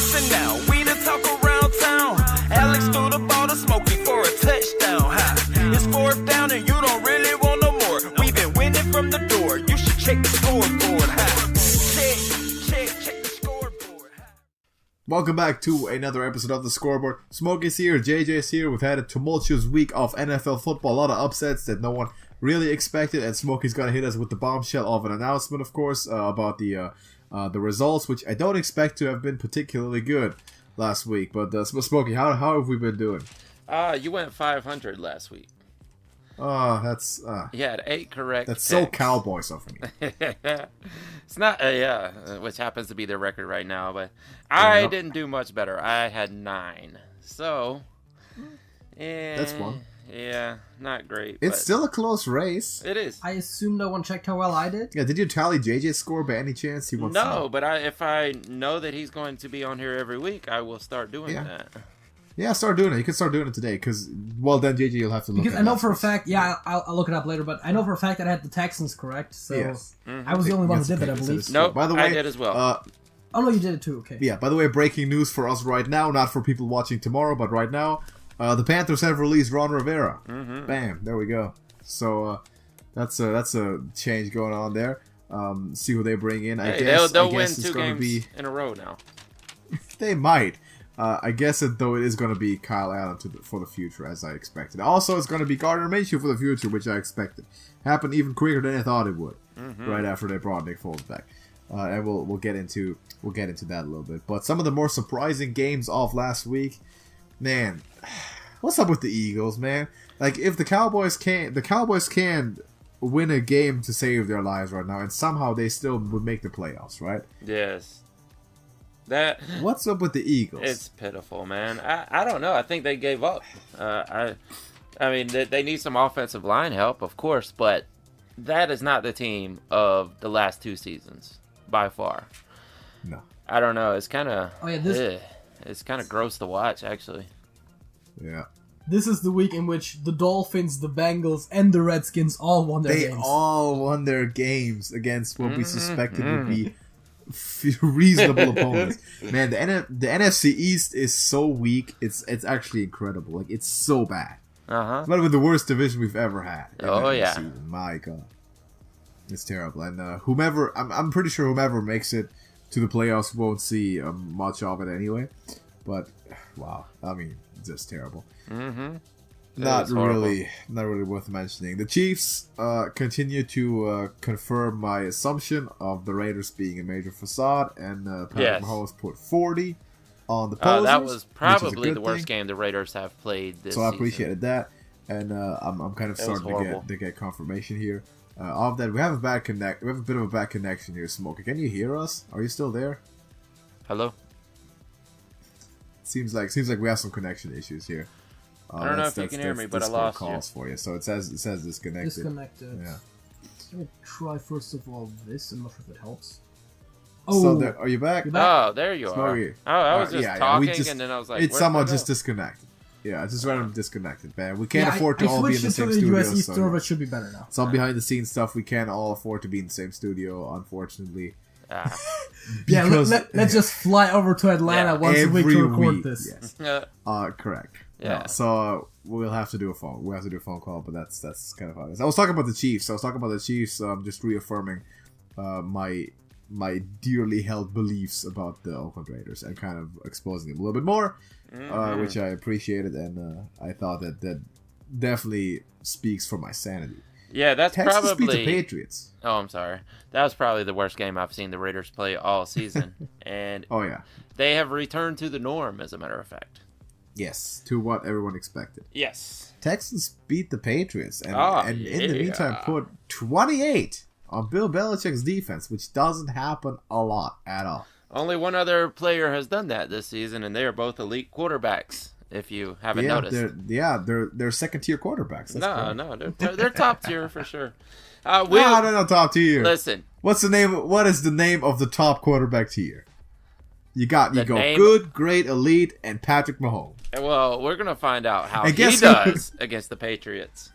Listen now, we the talk around town. Alex threw the ball to Smokey for a touchdown. Ha. It's fourth down and you don't really want no more. We've been winning from the door. You should check the scoreboard. Ha. Check the scoreboard. Ha. Welcome back to another episode of the Scoreboard. Smokey's here, JJ's here. We've had a tumultuous week of NFL football. A lot of upsets that no one really expected, and Smokey's gonna hit us with the bombshell of an announcement, of course, about the results, which I don't expect to have been particularly good last week. But Smokey, how have we been doing? You went 500 last week. Oh, that's You had 8 correct. That's picks. so Cowboys of me. It's not, which happens to be their record right now, but I didn't do much better. I had 9, so that's one. Yeah, not great. It's still a close race. It is. I assume no one checked how well I did. Yeah, did you tally JJ's score by any chance? No, but if I know that he's going to be on here every week, I will start doing that. Yeah, start doing it. You can start doing it today, because, well, then, JJ, you'll have to look because at I know for a fact, I'll look it up later, but I know for a fact that I had the Texans correct, so yes. I was the only one who did that, I believe. No, by the way, I did as well. Oh, no, you did it too, okay. Yeah, by the way, breaking news for us right now, not for people watching tomorrow, but right now, the Panthers have released Ron Rivera. Bam, there we go. So, that's a change going on there. See who they bring in. I guess they'll I guess win it's 2 gonna games in a row now. They might. I guess it is going to be Kyle Allen for the future, as I expected. Also, it's going to be Gardner Minshew for the future, which I expected. Happened even quicker than I thought it would. Right after they brought Nick Foles back, and we'll get into that a little bit. But some of the more surprising games of last week, man, what's up with the Eagles, man? Like, if the Cowboys can win a game to save their lives right now, and somehow they still would make the playoffs, right? Yes. What's up with the Eagles? It's pitiful, man. I don't know. I think they gave up. I mean, they need some offensive line help, of course, but that is not the team of the last 2 seasons by far. No. I don't know. It's kind of it's kind of gross to watch, actually. Yeah. This is the week in which the Dolphins, the Bengals, and the Redskins all won their games. They all won their games against what we suspected would be reasonable opponents. Man, the NFC East is so weak. It's actually incredible. Like, it's so bad. It might have been the worst division we've ever had. Oh yeah. Season. My God, it's terrible. And I'm pretty sure whomever makes it to the playoffs won't see much of it anyway. But wow, I mean, just terrible. Not really worth mentioning. The Chiefs continue to confirm my assumption of the Raiders being a major facade, and Patrick Mahomes put 40 on the posers. That was probably the worst game the Raiders have played this season. So I appreciated that, and I'm kind of starting to get confirmation here of that. We have a bit of a bad connection here, Smokey. Can you hear us? Are you still there? Hello? Seems like we have some connection issues here. I don't know if you can hear me, but I lost calls for you. So it says disconnected. Disconnected. Yeah. Let me try first of all this. I'm not sure if it helps. Oh, so are you back? Oh, there you Smokey. are. Oh, I was just talking, and then I was like, it's somehow just disconnected. Yeah, it's just randomly disconnected, man. We can't afford to I all be in the same studio. US East store, but it should be better now. Some behind the scenes stuff. We can't all afford to be in the same studio, unfortunately. Yeah, let's just fly over to Atlanta once a week to record this. Yes. Correct. Yeah. No, so we'll have to do a phone call, but that's kind of how it is. I was talking about the Chiefs. Just reaffirming my dearly held beliefs about the Oakland Raiders and kind of exposing them a little bit more, which I appreciated, and I thought that definitely speaks for my sanity. Yeah, that's Texas probably beat the Patriots. Oh, I'm sorry. That was probably the worst game I've seen the Raiders play all season, and they have returned to the norm, as a matter of fact. Yes, to what everyone expected. Yes. Texans beat the Patriots, and in the meantime put 28 on Bill Belichick's defense, which doesn't happen a lot at all. Only one other player has done that this season, and they are both elite quarterbacks, if you haven't noticed. They're second-tier quarterbacks. They're top tier for sure. They're not top tier. Listen. What is the name of the top quarterback tier? You go name, good, great, elite, and Patrick Mahomes. Well, we're going to find out how he does against the Patriots.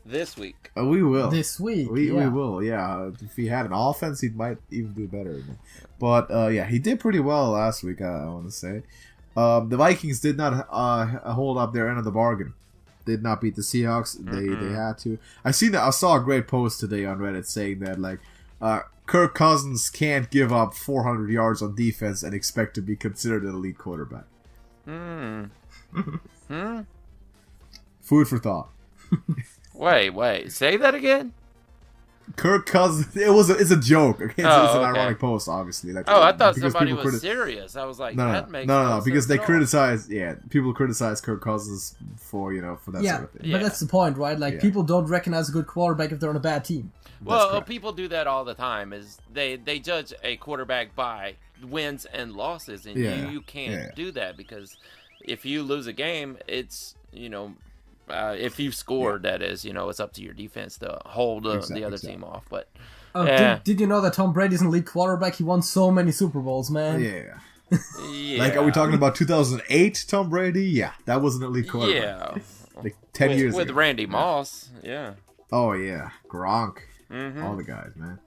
this week. We will. This week. We will, yeah. If he had an offense, he might even do better. But, yeah, he did pretty well last week, I want to say. The Vikings did not hold up their end of the bargain. Did not beat the Seahawks. They had to. I saw a great post today on Reddit saying that, like, Kirk Cousins can't give up 400 yards on defense and expect to be considered an elite quarterback. Food for thought. Wait. Say that again? Kirk Cousins. It's a joke. Okay? It's an ironic post, obviously. Like, I thought somebody was serious. I was like, that makes no sense. Because they criticize. Yeah, people criticize Kirk Cousins for for that sort of thing. But that's the point, right? Like, people don't recognize a good quarterback if they're on a bad team. Well, people do that all the time. Is they judge a quarterback by wins and losses, and you can't do that, because if you lose a game, it's if you scored, that is, it's up to your defense to hold the other team off. But did you know that Tom Brady's an elite quarterback? He won so many Super Bowls, man. Yeah. Like, are we talking about 2008 Tom Brady? Yeah, that was an elite quarterback. Yeah. Like 10 years with ago. Randy Moss. Yeah. Oh yeah, Gronk. All the guys, man.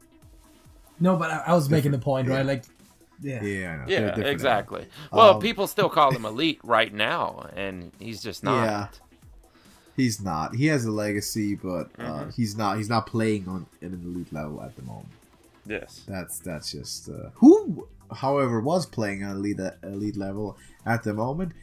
No, but I was making the point, right? Like, I know. Yeah, exactly. Well, people still call him elite right now, and he's just not. Yeah. He's not. He has a legacy, but he's not. He's not playing on an elite level at the moment. Yes. That's just who, however, was playing on elite level at the moment.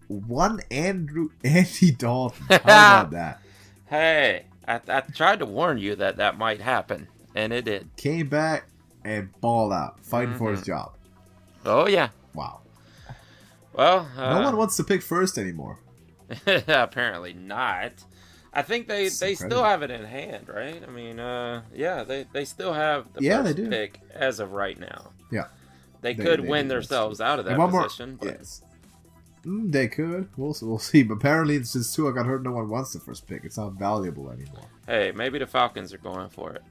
One Andy Dalton. How about that? Hey, I tried to warn you that might happen, and it did. Came back and balled out, fighting for his job. Oh yeah. Wow. Well, no one wants to pick first anymore. Apparently not. I think they still have it in hand, right? I mean, they still have the first pick as of right now. Yeah. They could win themselves out of that position. But... Yes. They could. We'll see. But apparently, since Tua got hurt, no one wants the first pick. It's not valuable anymore. Hey, maybe the Falcons are going for it.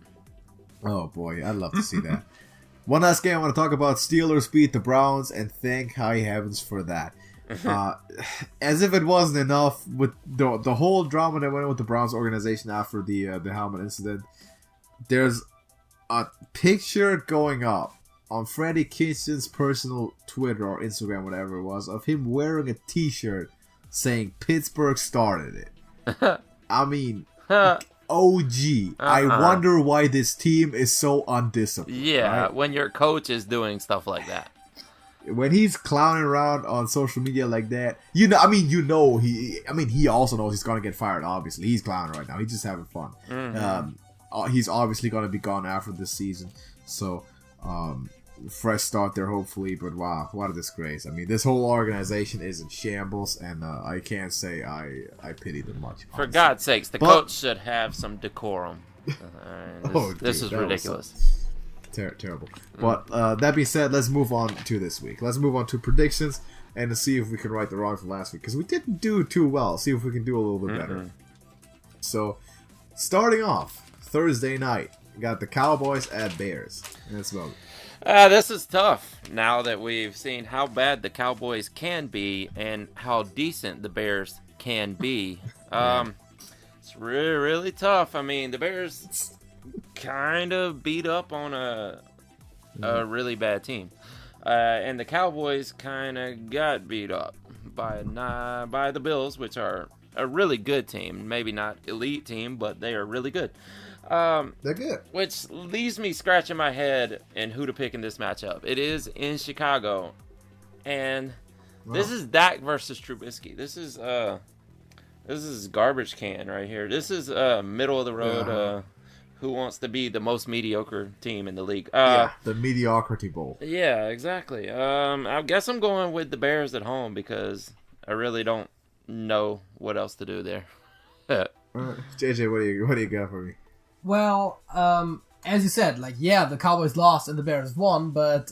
Oh, boy. I'd love to see that. One last game I want to talk about. Steelers beat the Browns, and thank high heavens for that. As if it wasn't enough with the whole drama that went on with the Browns organization after the helmet incident. There's a picture going up on Freddie Kitchen's personal Twitter or Instagram, whatever it was, of him wearing a t-shirt saying Pittsburgh started it. I mean, OG. I wonder why this team is so undisciplined. Yeah, right? When your coach is doing stuff like that. When he's clowning around on social media like that, he also knows he's gonna get fired. Obviously, he's clowning right now. He's just having fun. He's obviously gonna be gone after this season. So, fresh start there, hopefully. But wow, what a disgrace! I mean, this whole organization is in shambles, and I can't say I pity them much. For God's sakes, the coach should have some decorum. This is ridiculous. Terrible. But that being said, let's move on to this week. Let's move on to predictions and to see if we can right the wrong from last week, because we didn't do too well. See if we can do a little bit better. So, starting off Thursday night, we got the Cowboys at Bears. Let's vote. This is tough now that we've seen how bad the Cowboys can be and how decent the Bears can be. It's really, really tough. I mean, the Bears kind of beat up on a really bad team, and the Cowboys kind of got beat up by the Bills, which are a really good team. Maybe not elite team, but they are really good. They're good. Which leaves me scratching my head in who to pick in this matchup. It is in Chicago, and this is Dak versus Trubisky. This is garbage can right here. This is middle of the road. Who wants to be the most mediocre team in the league? The mediocrity bowl. Yeah, exactly. I guess I'm going with the Bears at home because I really don't know what else to do there. JJ, what do you got for me? Well, as you said, the Cowboys lost and the Bears won, but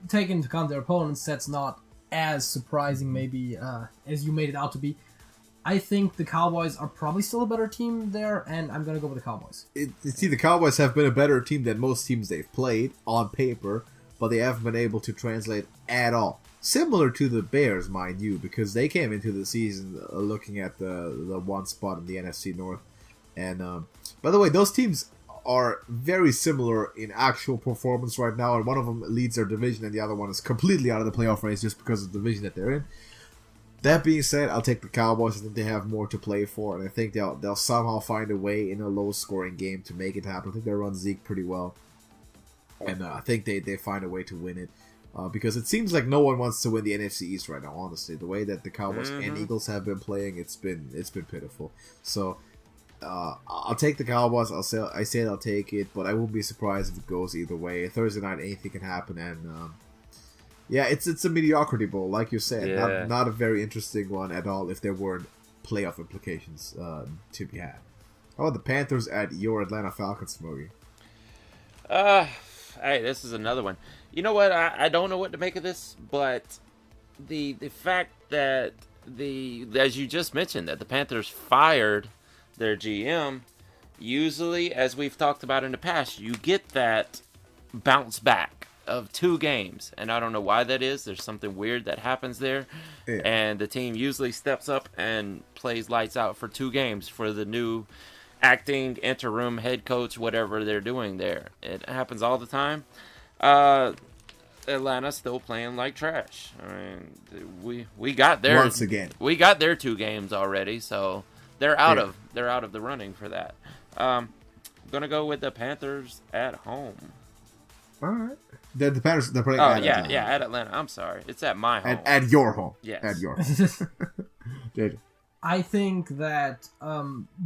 taking into account their opponents, that's not as surprising maybe as you made it out to be. I think the Cowboys are probably still a better team there, and I'm going to go with the Cowboys. The Cowboys have been a better team than most teams they've played on paper, but they haven't been able to translate at all. Similar to the Bears, mind you, because they came into the season looking at the one spot in the NFC North. And by the way, those teams are very similar in actual performance right now, and one of them leads their division and the other one is completely out of the playoff race just because of the division that they're in. That being said, I'll take the Cowboys. I think they have more to play for, and I think they'll somehow find a way in a low-scoring game to make it happen. I think they run Zeke pretty well, and I think they find a way to win it. Because it seems like no one wants to win the NFC East right now, honestly. The way that the Cowboys and Eagles have been playing, it's been pitiful. So I'll take the Cowboys. I say I'll take it, but I won't be surprised if it goes either way. Thursday night, anything can happen, and yeah, it's a mediocrity bowl, like you said. Yeah. Not a very interesting one at all if there weren't playoff implications to be had. How about the Panthers at your Atlanta Falcons, Smokey? Hey, this is another one. You know what? I don't know what to make of this, but the fact that as you just mentioned, that the Panthers fired their GM, usually, as we've talked about in the past, you get that bounce back of 2 games, and I don't know why that is. There's something weird that happens there, and the team usually steps up and plays lights out for 2 games for the new acting interim head coach, whatever they're doing there. It happens all the time. Atlanta's still playing like trash. I mean, we got their once again. We got their 2 games already, so they're out of the running for that. I'm gonna go with the Panthers at home. All right. The Panthers, they're playing at Atlanta. Yeah, at Atlanta. I'm sorry. It's at my home. At your home. Yes. At your home. JJ. I think that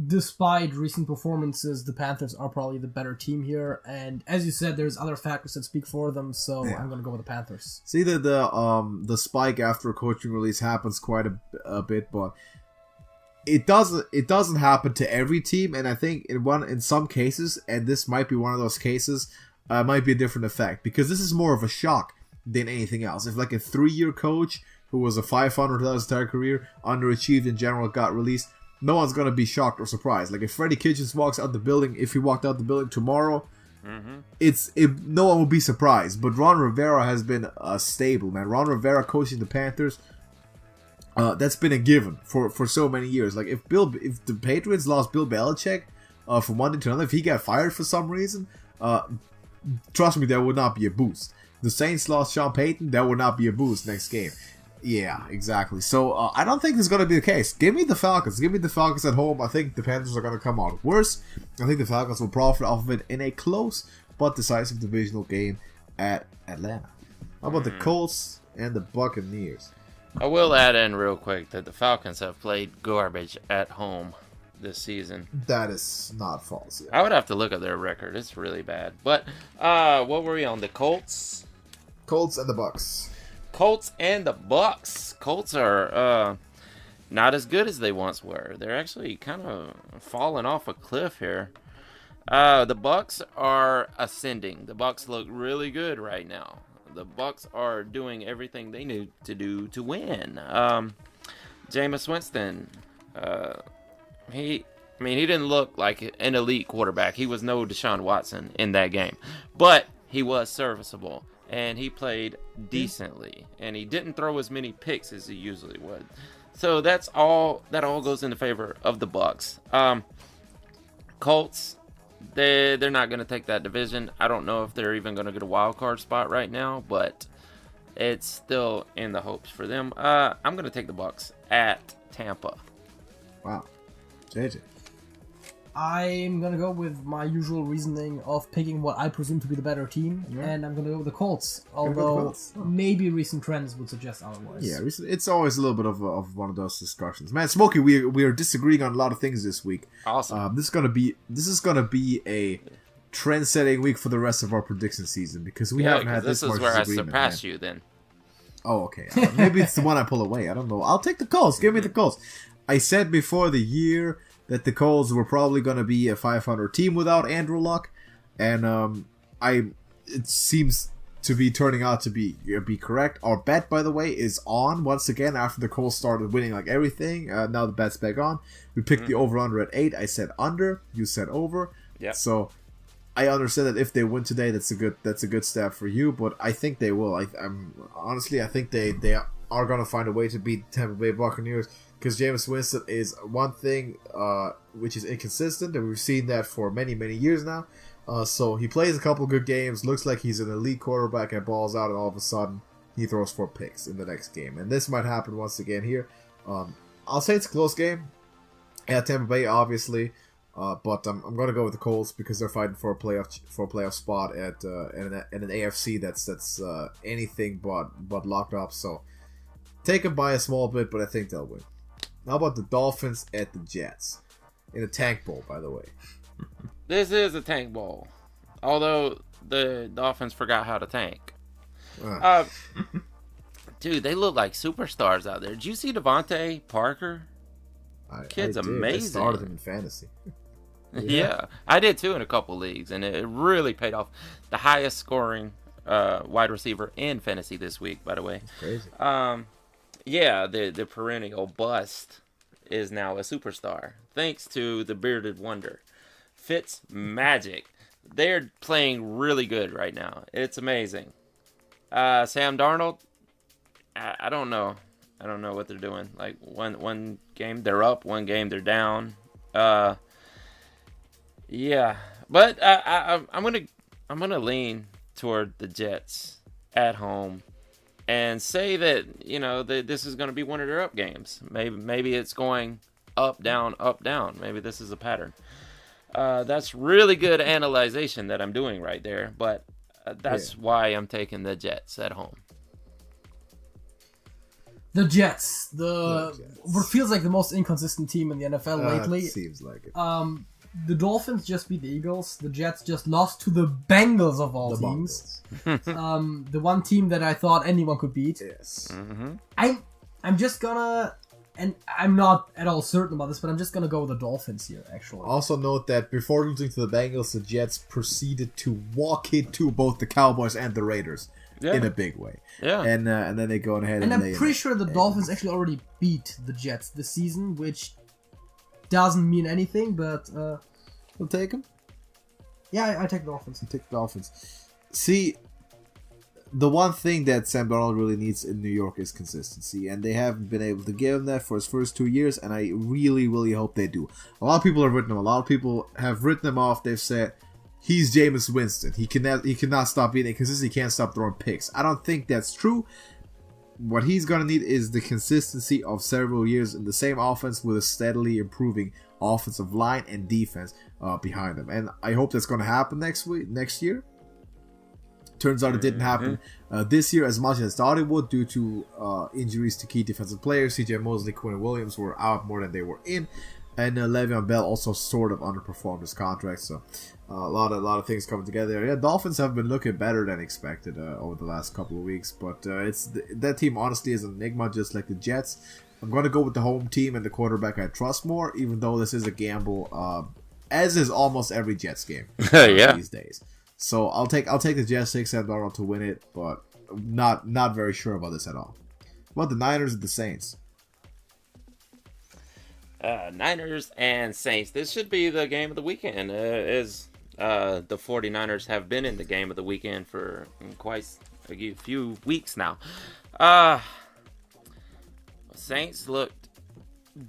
despite recent performances, the Panthers are probably the better team here. And as you said, there's other factors that speak for them, so I'm going to go with the Panthers. See, the spike after a coaching release happens quite a bit, but it doesn't happen to every team. And I think in some cases, and this might be one of those cases, might be a different effect, because this is more of a shock than anything else. If like a 3-year coach who was a 500 throughout his entire career, underachieved in general, got released, no one's going to be shocked or surprised. Like if Freddie Kitchens walks out the building, if he walked out the building tomorrow, no one will be surprised. But Ron Rivera has been stable, man. Ron Rivera coaching the Panthers, that's been a given for so many years. Like if the Patriots lost Bill Belichick from one day to another, if he got fired for some reason, trust me, there would not be a boost. The Saints lost Sean Payton, there would not be a boost next game. Yeah, exactly. So I don't think this is going to be the case. Give me the Falcons. Give me the Falcons at home. I think the Panthers are going to come out worse. I think the Falcons will profit off of it in a close but decisive divisional game at Atlanta. How about the Colts and the Buccaneers? I will add in real quick that the Falcons have played garbage at home this season. That is not false. Yeah. I would have to look at their record. It's really bad. But what were we on? The Colts? Colts and the Bucs. Colts and the Bucs. Colts are not as good as they once were. They're actually kind of falling off a cliff here. The Bucs are ascending. The Bucs look really good right now. The Bucs are doing everything they need to do to win. Jameis Winston, he didn't look like an elite quarterback. He was no Deshaun Watson in that game, but he was serviceable. And he played decently, and he didn't throw as many picks as he usually would. So that all goes in the favor of the Bucs. Colts, they're not going to take that division. I don't know if they're even going to get a wild card spot right now, but it's still in the hopes for them. I'm going to take the Bucs at Tampa. Wow, JJ. I'm going to go with my usual reasoning of picking what I presume to be the better team, and I'm going to go with the Colts, although maybe recent trends would suggest otherwise. Yeah, it's always a little bit of one of those discussions. Man, Smokey, we are disagreeing on a lot of things this week. Awesome. This is gonna be a trend-setting week for the rest of our prediction season, because we haven't had this much disagreement. This is where I surpass you, then. Oh, okay. Maybe it's the one I pull away. I don't know. I'll take the Colts. Give me the Colts. I said before the year that the Colts were probably going to be a 500 team without Andrew Luck, and it seems to be turning out to be correct. Our bet, by the way, is on once again after the Colts started winning like everything. Now the bet's back on. We picked the over/under at 8. I said under. You said over. Yeah. So I understand that if they win today, that's a good step for you. But I think they will. I think they are going to find a way to beat the Tampa Bay Buccaneers. because Jameis Winston is one thing which is inconsistent, and we've seen that for many, many years now. So he plays a couple good games, looks like he's an elite quarterback, and balls out, and all of a sudden he throws 4 picks in the next game. And this might happen once again here. I'll say it's a close game at Tampa Bay, obviously, but I'm going to go with the Colts because they're fighting for a playoff spot at an AFC that's anything but locked up. So take them by a small bit, but I think they'll win. How about the Dolphins at the Jets in a tank bowl, by the way? This is a tank bowl, although the Dolphins forgot how to tank. Dude, they look like superstars out there. Did you see Devontae Parker? Kid's amazing. I started him in fantasy. Yeah, I did too in a couple leagues, and it really paid off. The highest scoring wide receiver in fantasy this week, by the way. That's crazy. Yeah, the perennial bust is now a superstar, thanks to the bearded wonder. Fitz Magic. They're playing really good right now. It's amazing. Sam Darnold, I don't know. I don't know what they're doing. Like one game they're up, one game they're down. Yeah, but I'm gonna lean toward the Jets at home and say that that this is gonna be one of their up games. Maybe it's going up down. Maybe this is a pattern. That's really good analyzation that I'm doing right there, but that's why I'm taking the Jets at home. The Jets, what feels like the most inconsistent team in the NFL lately. Seems like it. The Dolphins just beat the Eagles. The Jets just lost to the Bengals of all teams. The one team that I thought anyone could beat. Yes. Mm-hmm. I'm just gonna, and I'm not at all certain about this, but I'm just gonna go with the Dolphins here. Actually. Also note that before losing to the Bengals, the Jets proceeded to walk into both the Cowboys and the Raiders. Yeah. In a big way. Yeah. And then they go ahead and and I'm pretty sure the Dolphins actually already beat the Jets this season, which doesn't mean anything, but you'll take them? Yeah, I take the Dolphins. You take the Dolphins. See, the one thing that Sam Darnold really needs in New York is consistency, and they haven't been able to give him that for his first 2 years, and I really, really hope they do. A lot of people have written him. A lot of people have written him off. They've said, he's Jameis Winston. He cannot stop being inconsistent. He can't stop throwing picks. I don't think that's true. What he's going to need is the consistency of several years in the same offense with a steadily improving offensive line and defense behind him. And I hope that's going to happen next year. Turns out it didn't happen this year as much as I thought it would due to injuries to key defensive players. CJ Mosley, Quinn Williams were out more than they were in. And Le'Veon Bell also sort of underperformed his contract, so a lot of things coming together. Yeah, Dolphins have been looking better than expected over the last couple of weeks, but that team honestly is an enigma, just like the Jets. I'm going to go with the home team and the quarterback I trust more, even though this is a gamble, as is almost every Jets game these days. So I'll take the Jets, take Sam Darnold to win it, but not very sure about this at all. What about the Niners and the Saints? Niners and Saints. This should be the game of the weekend, as the 49ers have been in the game of the weekend for quite a few weeks now. Saints looked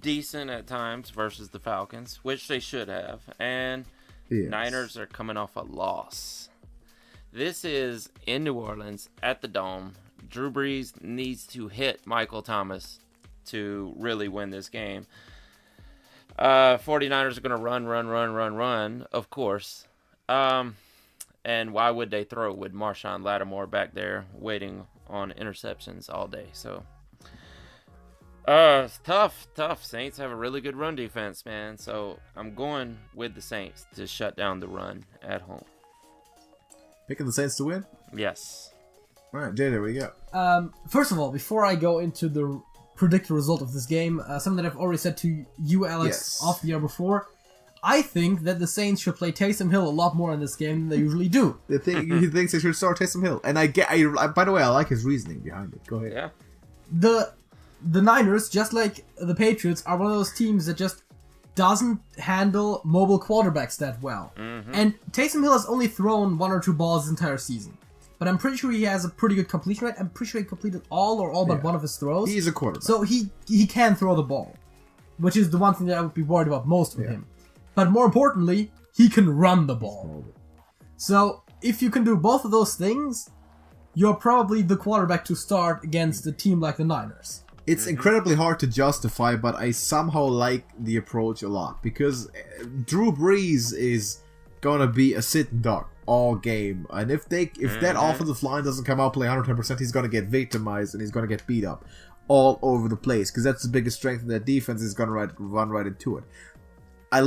decent at times versus the Falcons, which they should have, and Niners are coming off a loss. This is in New Orleans at the Dome. Drew Brees needs to hit Michael Thomas to really win this game. 49ers are going to run, of course. And why would they throw with Marshawn Lattimore back there waiting on interceptions all day? So, it's tough. Saints have a really good run defense, man. So, I'm going with the Saints to shut down the run at home. Picking the Saints to win? Yes. All right, Jay, there we go. First of all, before I go into the predict the result of this game, something that I've already said to you, Alex, off the year before. I think that the Saints should play Taysom Hill a lot more in this game than they usually do. He thinks they should start Taysom Hill, and by the way, I like his reasoning behind it. Go ahead. Yeah. The Niners, just like the Patriots, are one of those teams that just doesn't handle mobile quarterbacks that well. Mm-hmm. And Taysom Hill has only thrown 1 or 2 balls this entire season. but I'm pretty sure he has a pretty good completion rate. I'm pretty sure he completed all but one of his throws. He's a quarterback. So he can throw the ball, which is the one thing that I would be worried about most with him. But more importantly, he can run the ball. So if you can do both of those things, you're probably the quarterback to start against a team like the Niners. It's incredibly hard to justify, but I somehow like the approach a lot because Drew Brees is gonna be a sitting duck all game, and if that offensive line doesn't come out play 110%, he's gonna get victimized and he's gonna get beat up all over the place because that's the biggest strength of that defense. Is gonna run right into it. I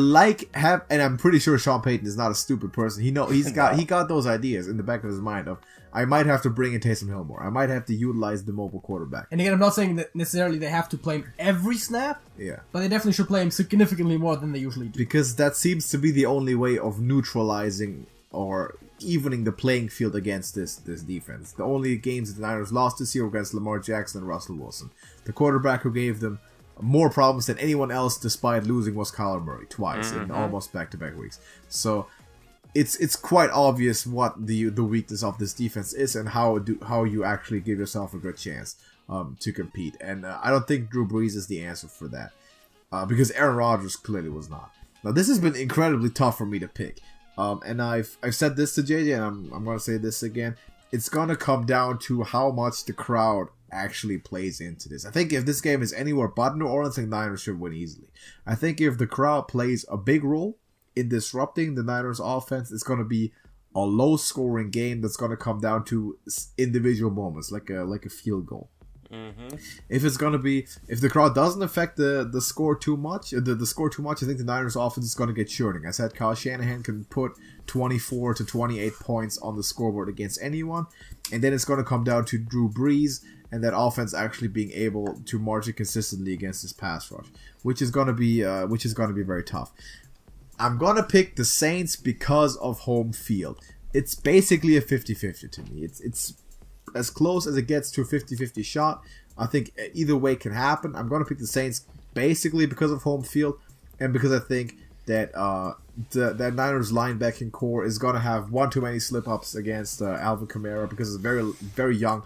and I'm pretty sure Sean Payton is not a stupid person. He got those ideas in the back of his mind of, I might have to bring in Taysom Hill more. I might have to utilize the mobile quarterback. And again, I'm not saying that necessarily they have to play him every snap. Yeah. But they definitely should play him significantly more than they usually do. Because that seems to be the only way of neutralizing or evening the playing field against this defense. The only games that the Niners lost this year were against Lamar Jackson and Russell Wilson. The quarterback who gave them more problems than anyone else despite losing was Kyler Murray twice in almost back-to-back weeks. So it's quite obvious what the weakness of this defense is and how you actually give yourself a good chance to compete. And I don't think Drew Brees is the answer for that because Aaron Rodgers clearly was not. Now this has been incredibly tough for me to pick, and I've said this to JJ, and I'm going to say this again. It's going to come down to how much the crowd actually plays into this. I think if this game is anywhere but New Orleans, the Niners should win easily. I think if the crowd plays a big role in disrupting the Niners offense, it's going to be a low scoring game that's going to come down to individual moments like a field goal. If the crowd doesn't affect the score too much, the score too much, I think the Niners offense is going to get churning. I said Kyle Shanahan can put 24 to 28 points on the scoreboard against anyone, and then it's going to come down to Drew Brees and that offense actually being able to march it consistently against this pass rush, which is going to be very tough. I'm going to pick the Saints because of home field. It's basically a 50-50 to me. It's as close as it gets to a 50-50 shot. I think either way can happen. I'm going to pick the Saints basically because of home field and because I think that that Niners linebacking core is going to have one too many slip-ups against Alvin Kamara because it's a very, very young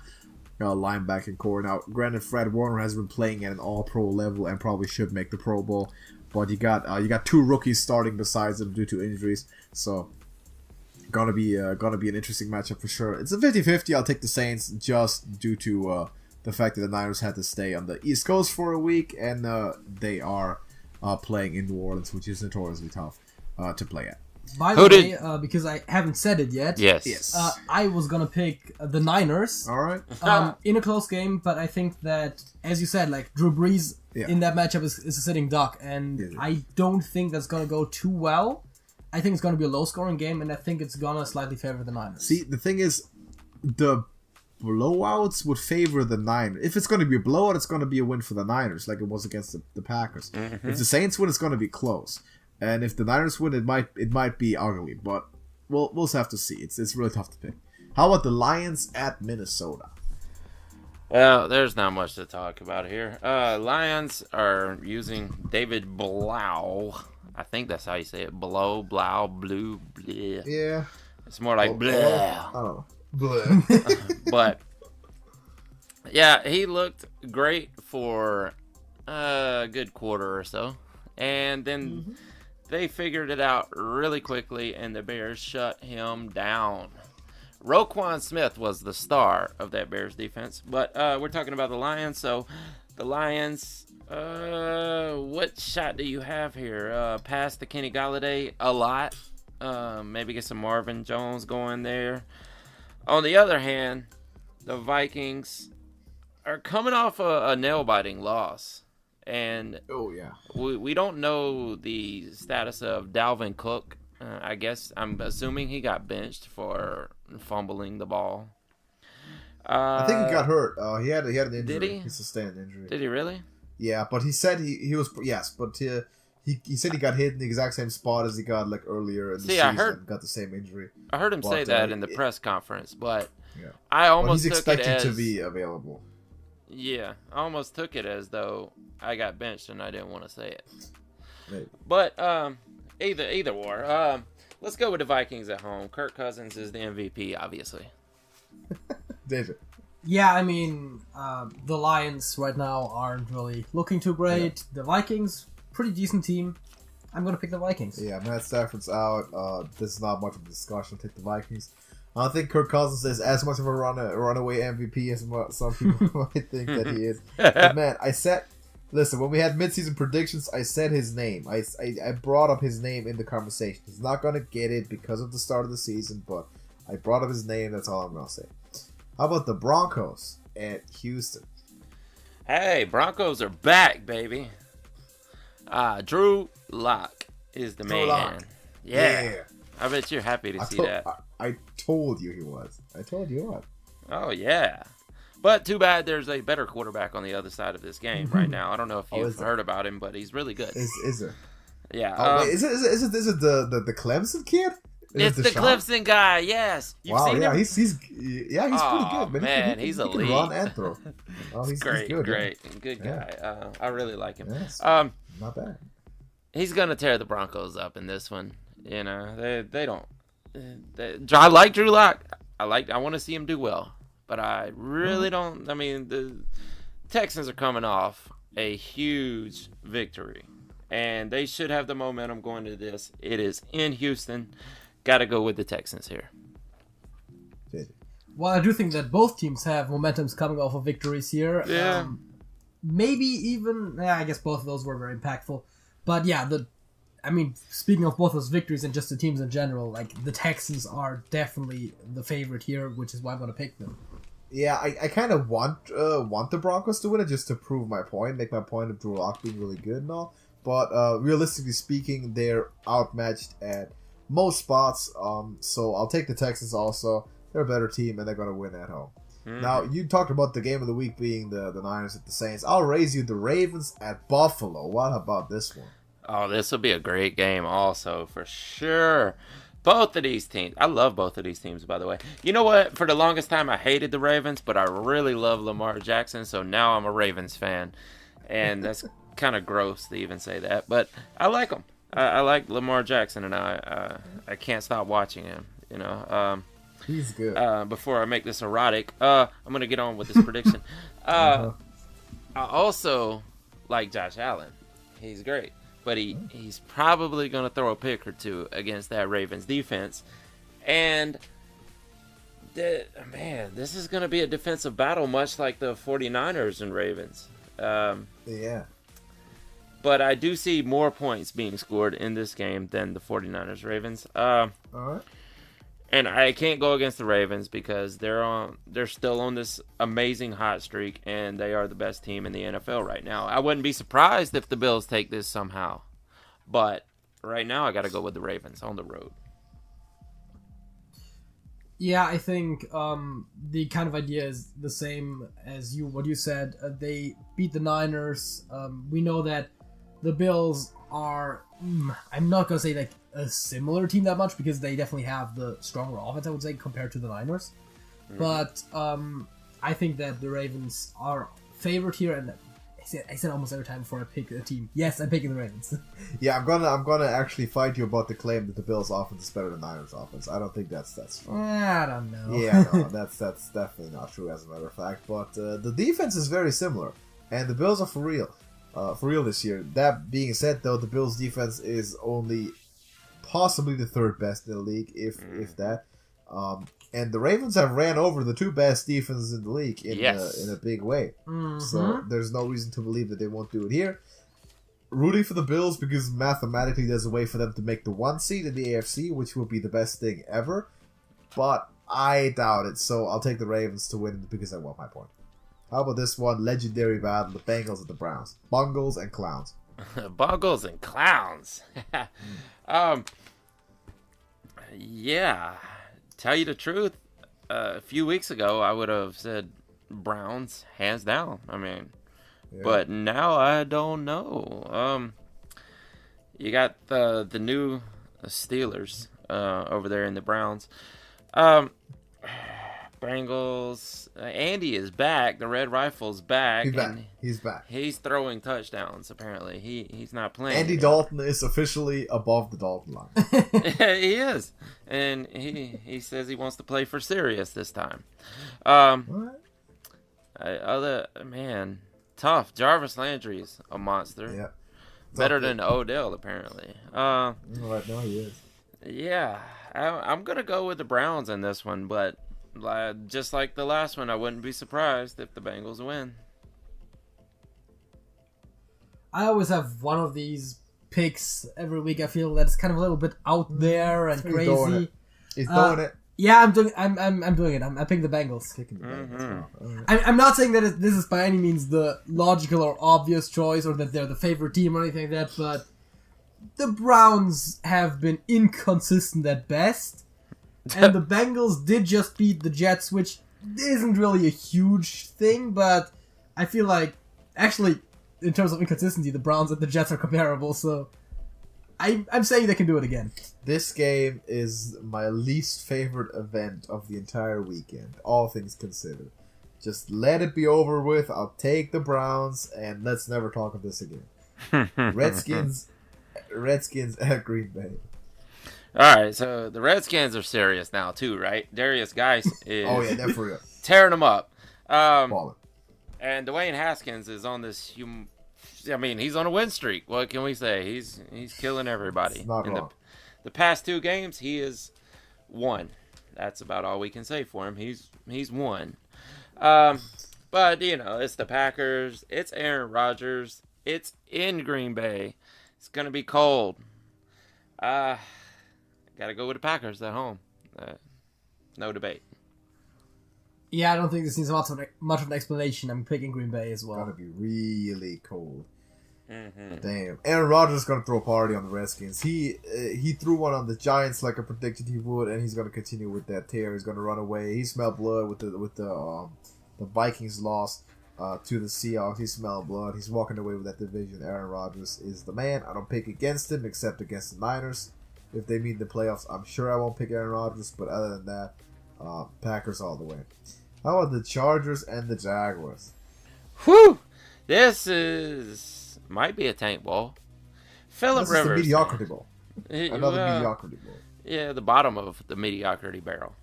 linebacking core. Now, granted, Fred Warner has been playing at an all-pro level and probably should make the Pro Bowl, but you got two rookies starting besides him due to injuries, so gonna be an interesting matchup for sure. It's a 50-50. I'll take the Saints just due to the fact that the Niners had to stay on the East Coast for a week, and they are playing in New Orleans, which is notoriously tough to play at. By the way, because I haven't said it yet, yes. I was gonna pick the Niners. All right. In a close game, but I think that, as you said, like Drew Brees in that matchup is a sitting duck, and I don't think that's gonna go too well. I think it's gonna be a low-scoring game, and I think it's gonna slightly favor the Niners. See, the thing is, the blowouts would favor the Niners. If it's gonna be a blowout, it's gonna be a win for the Niners, like it was against the Packers. If the Saints win, it's gonna be close. And if the Niners win, it might be ugly, but we'll just have to see. It's really tough to pick. How about the Lions at Minnesota? Well, there's not much to talk about here. Lions are using David Blau. I think that's how you say it. Blau, blue, bleh. Yeah. It's more like bleh. Oh, bleh. But yeah, he looked great for a good quarter or so, and then they figured it out really quickly, and the Bears shut him down. Roquan Smith was the star of that Bears defense, but we're talking about the Lions. So the Lions, what shot do you have here? Pass to Kenny Golladay a lot. Maybe get some Marvin Jones going there. On the other hand, the Vikings are coming off a nail-biting loss. And we don't know the status of Dalvin Cook. I guess I'm assuming he got benched for fumbling the ball. I think he got hurt. He had an injury. Did he? He sustained an injury. Did he really? Yeah, but he said he was but he said he got hit in the exact same spot as he got like earlier in the season. And got the same injury. I heard him say that in the press conference, but I almost he's took expected it as, to be available. Yeah, I almost took it as though I got benched and I didn't want to say it. Maybe. But either war. Let's go with the Vikings at home. Kirk Cousins is the MVP, obviously. David. Yeah, I mean, the Lions right now aren't really looking too great. The Vikings, pretty decent team. I'm going to pick the Vikings. Yeah, Matt Stafford's out. This is not much of a discussion. Take the Vikings. I don't think Kirk Cousins is as much of a runaway MVP as some people might think that he is. But man, listen, when we had midseason predictions, I said his name. I brought up his name in the conversation. He's not going to get it because of the start of the season, but I brought up his name. That's all I'm going to say. How about the Broncos at Houston? Hey, Broncos are back, baby. Drew Lock is the man. Yeah. I bet you're happy to see that. I told you he was. I told you what. Oh, yeah. But too bad there's a better quarterback on the other side of this game right now. I don't know if you've heard about him, but he's really good. Is there? Yeah. Wait, is it the Clemson kid? It's the Clemson guy, yes. You've seen him? He's pretty good, man. Man, he's elite. He can run and throw. He's great, good, good guy. Yeah. I really like him. Yes. Not bad. He's gonna tear the Broncos up in this one. You know, they don't. I like Drew Lock. I want to see him do well, but I really don't. I mean, the Texans are coming off a huge victory, and they should have the momentum going to this. It is in Houston. Got to go with the Texans here. Well, I do think that both teams have momentums coming off of victories here. Yeah. Maybe even, I guess both of those were very impactful. But yeah, speaking of both those victories and just the teams in general, like the Texans are definitely the favorite here, which is why I'm going to pick them. Yeah, I kind of want the Broncos to win it just to prove my point, make my point of Drew Lock being really good and all. But realistically speaking, they're outmatched at most spots, so I'll take the Texans also. They're a better team, and they're going to win at home. Mm-hmm. Now, you talked about the game of the week being the Niners at the Saints. I'll raise you the Ravens at Buffalo. What about this one? Oh, this will be a great game also, for sure. Both of these teams. I love both of these teams, by the way. You know what? For the longest time, I hated the Ravens, but I really love Lamar Jackson, so now I'm a Ravens fan. And that's kind of gross to even say that, but I like them. I like Lamar Jackson, and I can't stop watching him. You know, he's good. Before I make this erotic, I'm gonna get on with this prediction. I also like Josh Allen. He's great, but he's probably gonna throw a pick or two against that Ravens defense, and this is gonna be a defensive battle, much like the 49ers and Ravens. Yeah. But I do see more points being scored in this game than the 49ers Ravens. All right. And I can't go against the Ravens because they're still on this amazing hot streak, and they are the best team in the NFL right now. I wouldn't be surprised if the Bills take this somehow. But right now I got to go with the Ravens on the road. Yeah, I think the kind of idea is the same as what you said. They beat the Niners. We know that the Bills are, I'm not going to say like a similar team that much because they definitely have the stronger offense, I would say, compared to the Niners. Mm-hmm. But I think that the Ravens are favored here, and I said almost every time before I pick a team, yes, I'm picking the Ravens. Yeah, I'm gonna actually fight you about the claim that the Bills' offense is better than the Niners' offense. I don't think that's true. I don't know. Yeah, no, that's definitely not true as a matter of fact. But the defense is very similar, and the Bills are for real this year. That being said, though, the Bills' defense is only possibly the third best in the league, if that. And the Ravens have ran over the two best defenses in the league in a big way. Mm-hmm. So there's no reason to believe that they won't do it here. Rooting for the Bills because mathematically there's a way for them to make the 1 seed in the AFC, which would be the best thing ever. But I doubt it, so I'll take the Ravens to win because I want my point. How about this one? Legendary battle, the Bengals and the Browns. Bungles and clowns. Bungles and clowns. Yeah. Tell you the truth, a few weeks ago I would have said Browns hands down. I mean, but now I don't know. You got the new Steelers over there in the Browns. Bengals. Andy is back. The Red Rifle's back. He's back. He's throwing touchdowns. Apparently, he's not playing. Andy Dalton is officially above the Dalton line. He is, and he says he wants to play for Sirius this time. What? Tough. Jarvis Landry's a monster. Yeah. Better than Odell, apparently. No, he is. Yeah, I'm gonna go with the Browns in this one, but just like the last one, I wouldn't be surprised if the Bengals win. I always have one of these picks every week. I feel that it's kind of a little bit out there and crazy. He's throwing it. Yeah, I'm doing it. I'm picking the Bengals. I'm not saying that this is by any means the logical or obvious choice, or that they're the favorite team or anything like that, but the Browns have been inconsistent at best. And the Bengals did just beat the Jets, which isn't really a huge thing, but I feel like, actually, in terms of inconsistency, the Browns and the Jets are comparable, so I'm saying they can do it again. This game is my least favorite event of the entire weekend, all things considered. Just let it be over with, I'll take the Browns, and let's never talk of this again. Redskins at Green Bay. Alright, so the Redskins are serious now, too, right? Darius Geis is oh, yeah, that's for real. Tearing them up. Balling. And Dwayne Haskins is on this... he's on a win streak. What can we say? He's killing everybody. Not wrong. The past 2 games, he is won. That's about all we can say for him. He's won. But, it's the Packers. It's Aaron Rodgers. It's in Green Bay. It's going to be cold. Got to go with the Packers at home. No debate. Yeah, I don't think this needs much of an explanation. I'm picking Green Bay as well. It's going to be really cold. Mm-hmm. Damn. Aaron Rodgers is going to throw a party on the Redskins. He threw one on the Giants like I predicted he would, and he's going to continue with that tear. He's going to run away. He smelled blood with the Vikings loss to the Seahawks. He smelled blood. He's walking away with that division. Aaron Rodgers is the man. I don't pick against him except against the Niners. If they meet the playoffs, I'm sure I won't pick Aaron Rodgers, but other than that, Packers all the way. How about the Chargers and the Jaguars? Whew! This might be a tank bowl. Philip Rivers. Rivers. This is the mediocrity bowl. Another mediocrity bowl. Yeah, the bottom of the mediocrity barrel.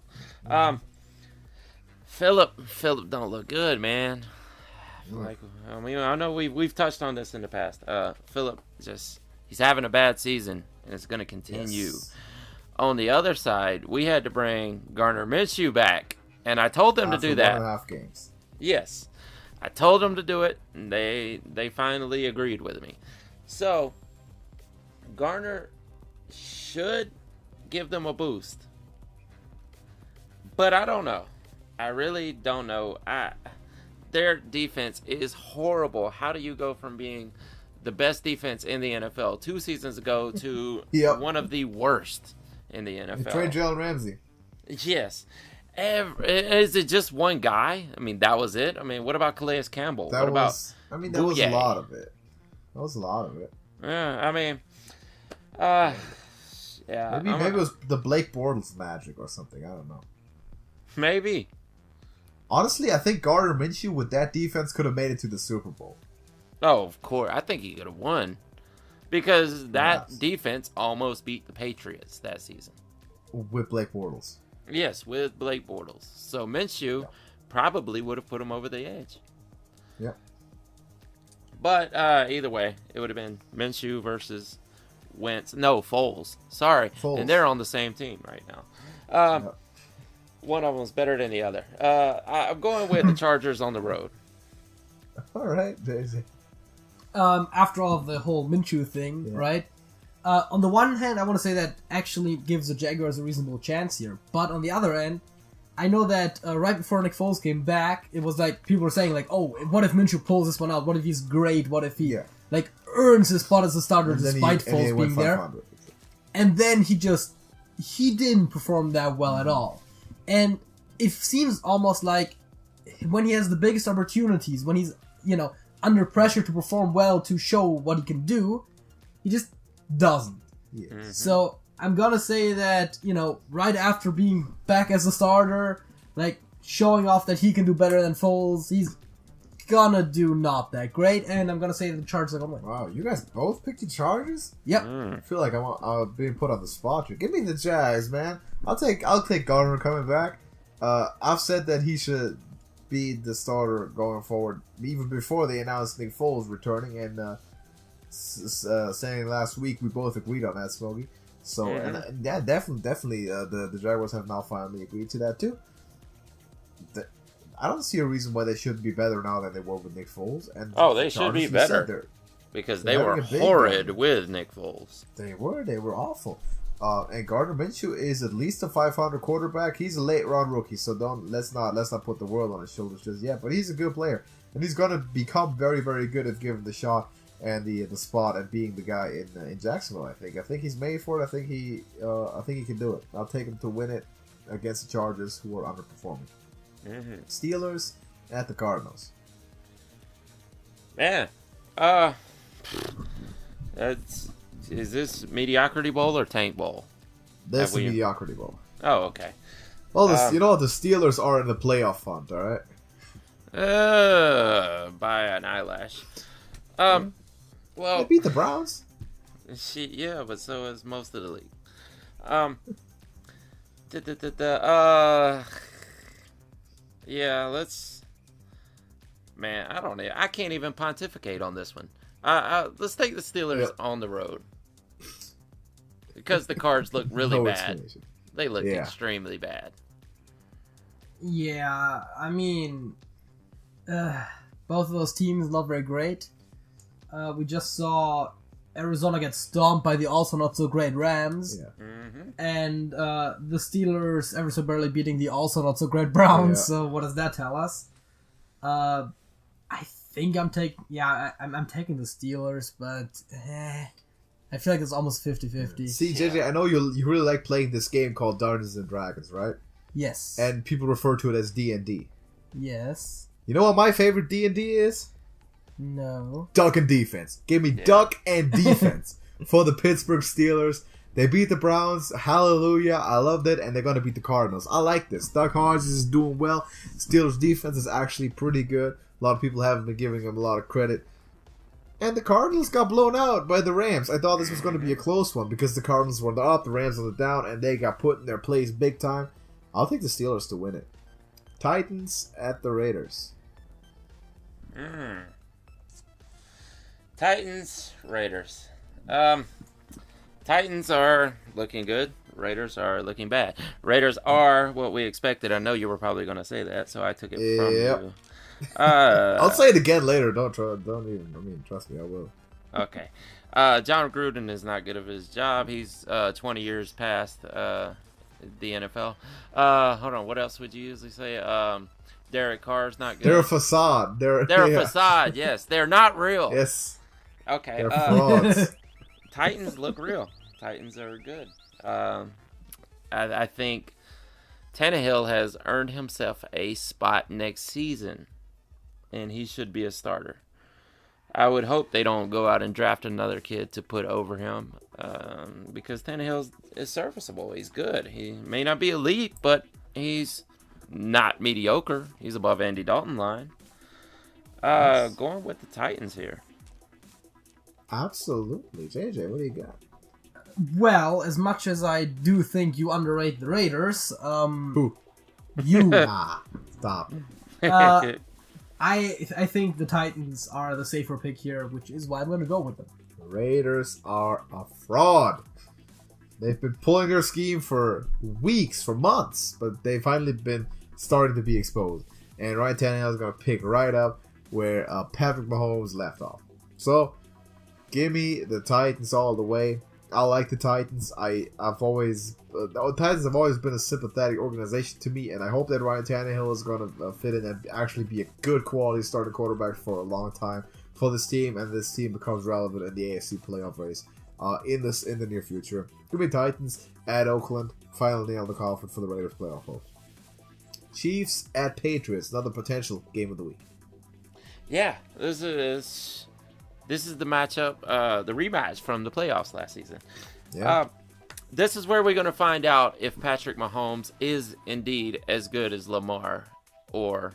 Philip don't look good, man. I know we've touched on this in the past. Philip he's having a bad season, and it's going to continue. Yes. On the other side, we had to bring Gardner Minshew back, and I told them to do that. 1.5 games. Yes, I told them to do it, and they finally agreed with me. So, Gardner should give them a boost, but I don't know. I really don't know. Their defense is horrible. How do you go from being the best defense in the NFL 2 seasons ago to one of the worst in the NFL? Trade Jalen Ramsey. Yes. Is it just one guy? That was it? What about Calais Campbell? That was a lot of it. Yeah, Maybe it was the Blake Bortles magic or something. I don't know. Maybe. Honestly, I think Gardner Minshew with that defense could have made it to the Super Bowl. Oh, of course. I think he could have won. Because that defense almost beat the Patriots that season. With Blake Bortles. Yes, with Blake Bortles. So Minshew probably would have put him over the edge. Yep. But either way, it would have been Minshew versus Wentz. No, Foles. Sorry. Foles. And they're on the same team right now. One of them's better than the other. I'm going with the Chargers on the road. All right, Daisy. After all of the whole Minshew thing, right? On the one hand, I want to say that actually gives the Jaguars a reasonable chance here. But on the other end, I know that right before Nick Foles came back, it was like people were saying like, "Oh, what if Minshew pulls this one out? What if he's great? What if he earns his spot as a starter despite Foles being there?" And then he didn't perform that well at all. And it seems almost like when he has the biggest opportunities, when he's under pressure to perform well to show what he can do, he just doesn't. Yes. Mm-hmm. So I'm gonna say that right after being back as a starter, showing off that he can do better than Foles. He's gonna do not that great, and I'm gonna say the Chargers are gonna win. Wow, you guys both picked the Chargers? Yep. I feel like I'm being put on the spot here. Give me the Jags, man. I'll take Gardner coming back. I've said that he should be the starter going forward, even before they announced Nick Foles returning. And saying last week we both agreed on that, Smokey. So and yeah, definitely, the Jaguars have now finally agreed to that too. I don't see a reason why they shouldn't be better now than they were with Nick Foles. And they should be better because they were horrid with Nick Foles. They were awful. And Gardner Minshew is at least a 500 quarterback. He's a late round rookie, so let's not put the world on his shoulders just yet. But he's a good player, and he's gonna become very, very good if given the shot and the spot and being the guy in Jacksonville. I think he's made for it. I think he can do it. I'll take him to win it against the Chargers, who are underperforming. Steelers at the Cardinals. Man, is this Mediocrity Bowl or Tank Bowl? That's the Mediocrity Bowl. Oh, okay. Well, you know the Steelers are in the playoff hunt, all right? By an eyelash. Well, they beat the Browns. Yeah, but so is most of the league. Yeah, Man, I can't even pontificate on this one. Let's take the Steelers on the road because the Cards look really bad. They look extremely bad. Yeah, I mean, both of those teams not very great. We just saw Arizona get stomped by the also not so great Rams. Yeah. And the Steelers ever so barely beating the also not so great Browns. Yeah. So what does that tell us? I think I'm taking the Steelers, but I feel like it's almost 50-50. See, JJ, I know you really like playing this game called Dungeons and Dragons, right? Yes. And people refer to it as D&D. Yes. You know what my favorite D&D is? No. Duck and defense. Give me duck and defense for the Pittsburgh Steelers. They beat the Browns. Hallelujah. I loved it. And they're going to beat the Cardinals. I like this. Duck Hodges is doing well. Steelers defense is actually pretty good. A lot of people haven't been giving him a lot of credit. And the Cardinals got blown out by the Rams. I thought this was going to be a close one because the Cardinals were up, the Rams were down, and they got put in their place big time. I'll take the Steelers to win it. Titans at the Raiders. Titans, Raiders. Titans are looking good. Raiders are looking bad. Raiders are what we expected. I know you were probably going to say that, so I took it from you. I'll say it again later. Don't even trust me. I will. Okay. John Gruden is not good at his job. He's 20 years past the NFL. Hold on. What else would you usually say? Derek Carr's not good. They're a facade. They're a facade. Yes, they're not real. Yes. Okay. They're frauds. Titans look real. Titans are good. I think Tannehill has earned himself a spot next season, and he should be a starter. I would hope they don't go out and draft another kid to put over him because Tannehill is serviceable. He's good. He may not be elite, but he's not mediocre. He's above Andy Dalton line. Going with the Titans here. Absolutely. JJ, what do you got? Well, as much as I do think you underrate the Raiders, Who? You. Stop. I think the Titans are the safer pick here, which is why I'm going to go with them. The Raiders are a fraud. They've been pulling their scheme for weeks, for months, but they've finally been starting to be exposed. And Ryan Tannehill is going to pick right up where Patrick Mahomes left off. So, give me the Titans all the way. I like the Titans. The Titans have always been a sympathetic organization to me, and I hope that Ryan Tannehill is going to fit in and actually be a good quality starting quarterback for a long time for this team, and this team becomes relevant in the AFC playoff race in the near future. Give me Titans at Oakland. Final nail in the coffin for the Raiders playoff hope. Chiefs at Patriots. Another potential game of the week. Yeah, this is the matchup, the rematch from the playoffs last season. Yeah. This is where we're going to find out if Patrick Mahomes is indeed as good as Lamar or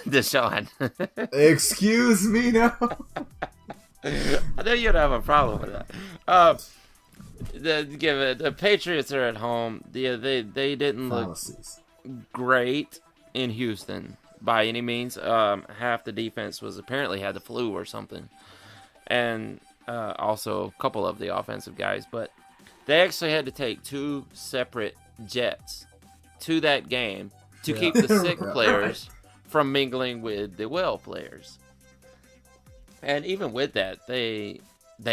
Deshaun. Excuse me now. I know you'd have a problem with that. The Patriots are at home. They didn't Fallacies. look great in Houston by any means. Half the defense was apparently had the flu or something, and also a couple of the offensive guys. But they actually had to take 2 separate jets to that game to keep the sick players from mingling with the well players. And even with that, they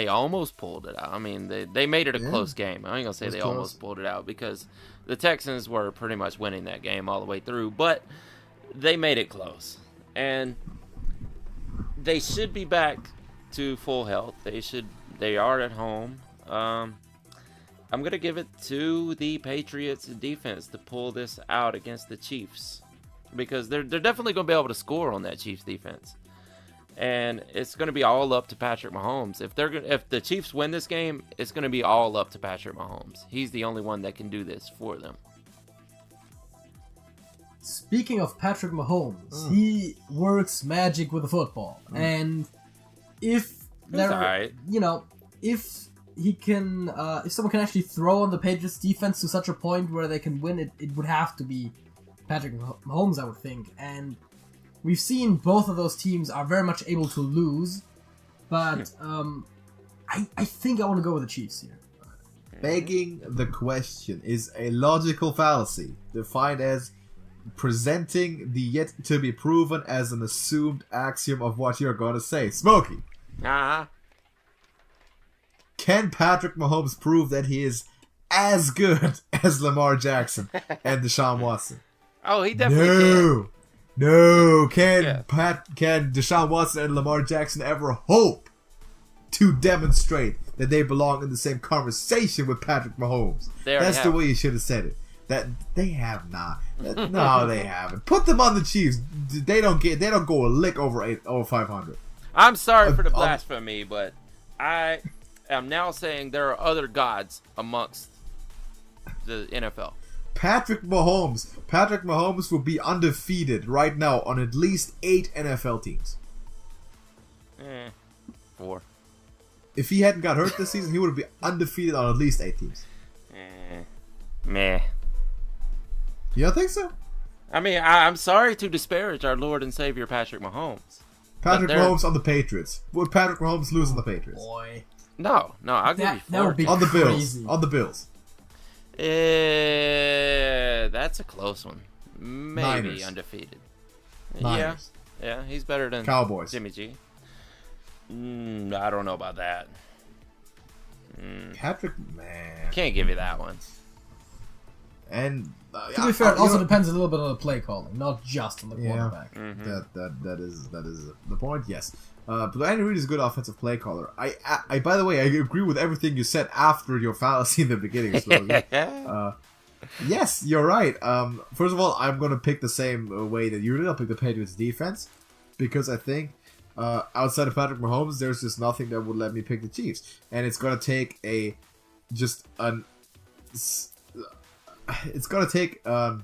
almost pulled it out. I mean, they made it a close game. I ain't gonna say they almost pulled it out because the Texans were pretty much winning that game all the way through, but they made it close. And they should be back to full health. They are at home. I'm gonna give it to the Patriots defense to pull this out against the Chiefs because they're definitely gonna be able to score on that Chiefs defense. And it's going to be all up to Patrick Mahomes. If the Chiefs win this game, it's going to be all up to Patrick Mahomes. He's the only one that can do this for them. Speaking of Patrick Mahomes, he works magic with the football. And if right. if he can, if someone can actually throw on the Patriots defense to such a point where they can win, it would have to be Patrick Mahomes, I would think. And we've seen both of those teams are very much able to lose, but I think I want to go with the Chiefs here. Begging the question is a logical fallacy defined as presenting the yet to be proven as an assumed axiom of what you're going to say. Smokey, can Patrick Mahomes prove that he is as good as Lamar Jackson and Deshaun Watson? Oh, he definitely can. No, can Deshaun Watson and Lamar Jackson ever hope to demonstrate that they belong in the same conversation with Patrick Mahomes? That's the way you should have said it. That they have not. No, they haven't. Put them on the Chiefs. They don't go a lick over 500. I'm sorry for the blasphemy, but I am now saying there are other gods amongst the NFL. Patrick Mahomes will be undefeated right now on at least 8 NFL teams. 4. If he hadn't got hurt this season, he would be undefeated on at least 8 teams. Meh. You don't think so? I mean, I'm sorry to disparage our Lord and Savior Patrick Mahomes. Patrick Mahomes on the Patriots. Would Patrick Mahomes lose on the Patriots? Boy. No, I'll give you 4. That would be on the crazy. Bills. On the Bills. That's a close one. Maybe Niners. Undefeated. Niners. Yeah, he's better than Cowboys. Jimmy G. I don't know about that. Patrick, man. Can't give you that one. And to be fair, it also depends a little bit on the play calling, not just on the quarterback. Yeah, that is the point. Yes, but Andy Reid is a good offensive play caller. I by the way, I agree with everything you said after your fallacy in the beginning. So, yes, you're right. First of all, I'm gonna pick the same way that you did. I'll pick the Patriots defense because I think outside of Patrick Mahomes, there's just nothing that would let me pick the Chiefs, and it's gonna take It's gonna take an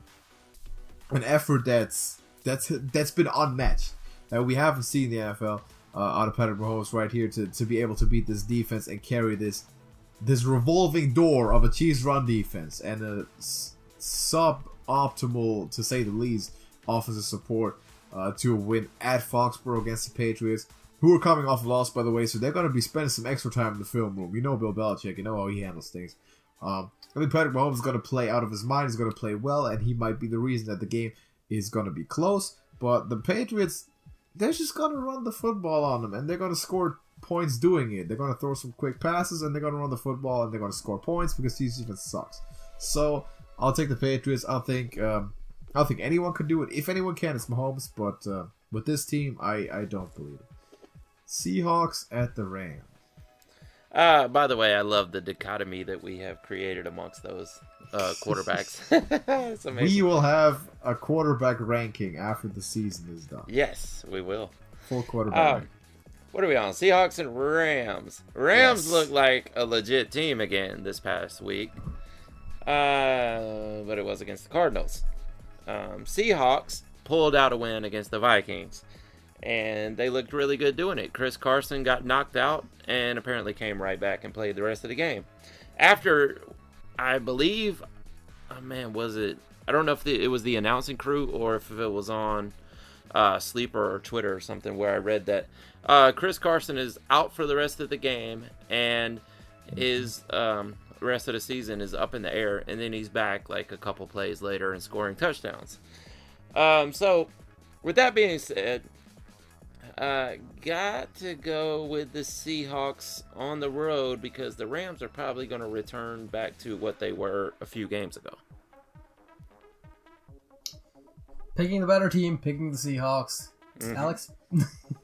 effort that's been unmatched that we haven't seen in the NFL out of Patrick Mahomes right here to be able to beat this defense and carry this revolving door of a Chiefs run defense and a suboptimal, to say the least, offensive support to a win at Foxborough against the Patriots, who are coming off a loss, by the way, so they're going to be spending some extra time in the film room. You know Bill Belichick, you know how he handles things. I think Patrick Mahomes is going to play out of his mind. He's going to play well, and he might be the reason that the game is going to be close. But the Patriots, they're just going to run the football on them, and they're going to score points doing it. They're going to throw some quick passes, and they're going to run the football, and they're going to score points because this defense sucks. So I'll take the Patriots. I don't think anyone could do it. If anyone can, it's Mahomes. But with this team, I don't believe it. Seahawks at the Rams. By the way, I love the dichotomy that we have created amongst those quarterbacks. It's amazing. We will have a quarterback ranking after the season is done. Yes, we will. Full quarterback ranking. What are we on? Seahawks and Rams. Rams Yes. look like a legit team again this past week. But it was against the Cardinals. Seahawks pulled out a win against the Vikings. And they looked really good doing it. Chris Carson got knocked out and apparently came right back and played the rest of the game. After, I believe, was it? I don't know if it was the announcing crew or if it was on Sleeper or Twitter or something where I read that Chris Carson is out for the rest of the game and his rest of the season is up in the air, and then he's back like a couple plays later and scoring touchdowns. So, with that being said, got to go with the Seahawks on the road because the Rams are probably going to return back to what they were a few games ago. Picking the better team, picking the Seahawks. Alex?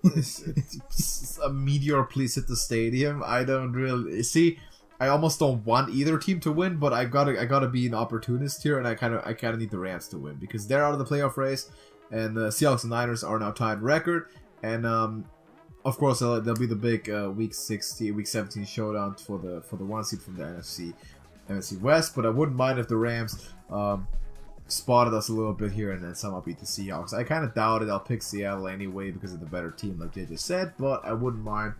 It's a meteor, please hit the stadium. I don't really see. I almost don't want either team to win, but I gotta be an opportunist here, and I kind of need the Rams to win because they're out of the playoff race, and the Seahawks and Niners are now tied record, and of course there'll be the big week 17 showdown for the one seed from the NFC West. But I wouldn't mind if the Rams spotted us a little bit here and then somehow beat the Seahawks. I kind of doubt it. I'll pick Seattle anyway because of the better team, like they just said, but I wouldn't mind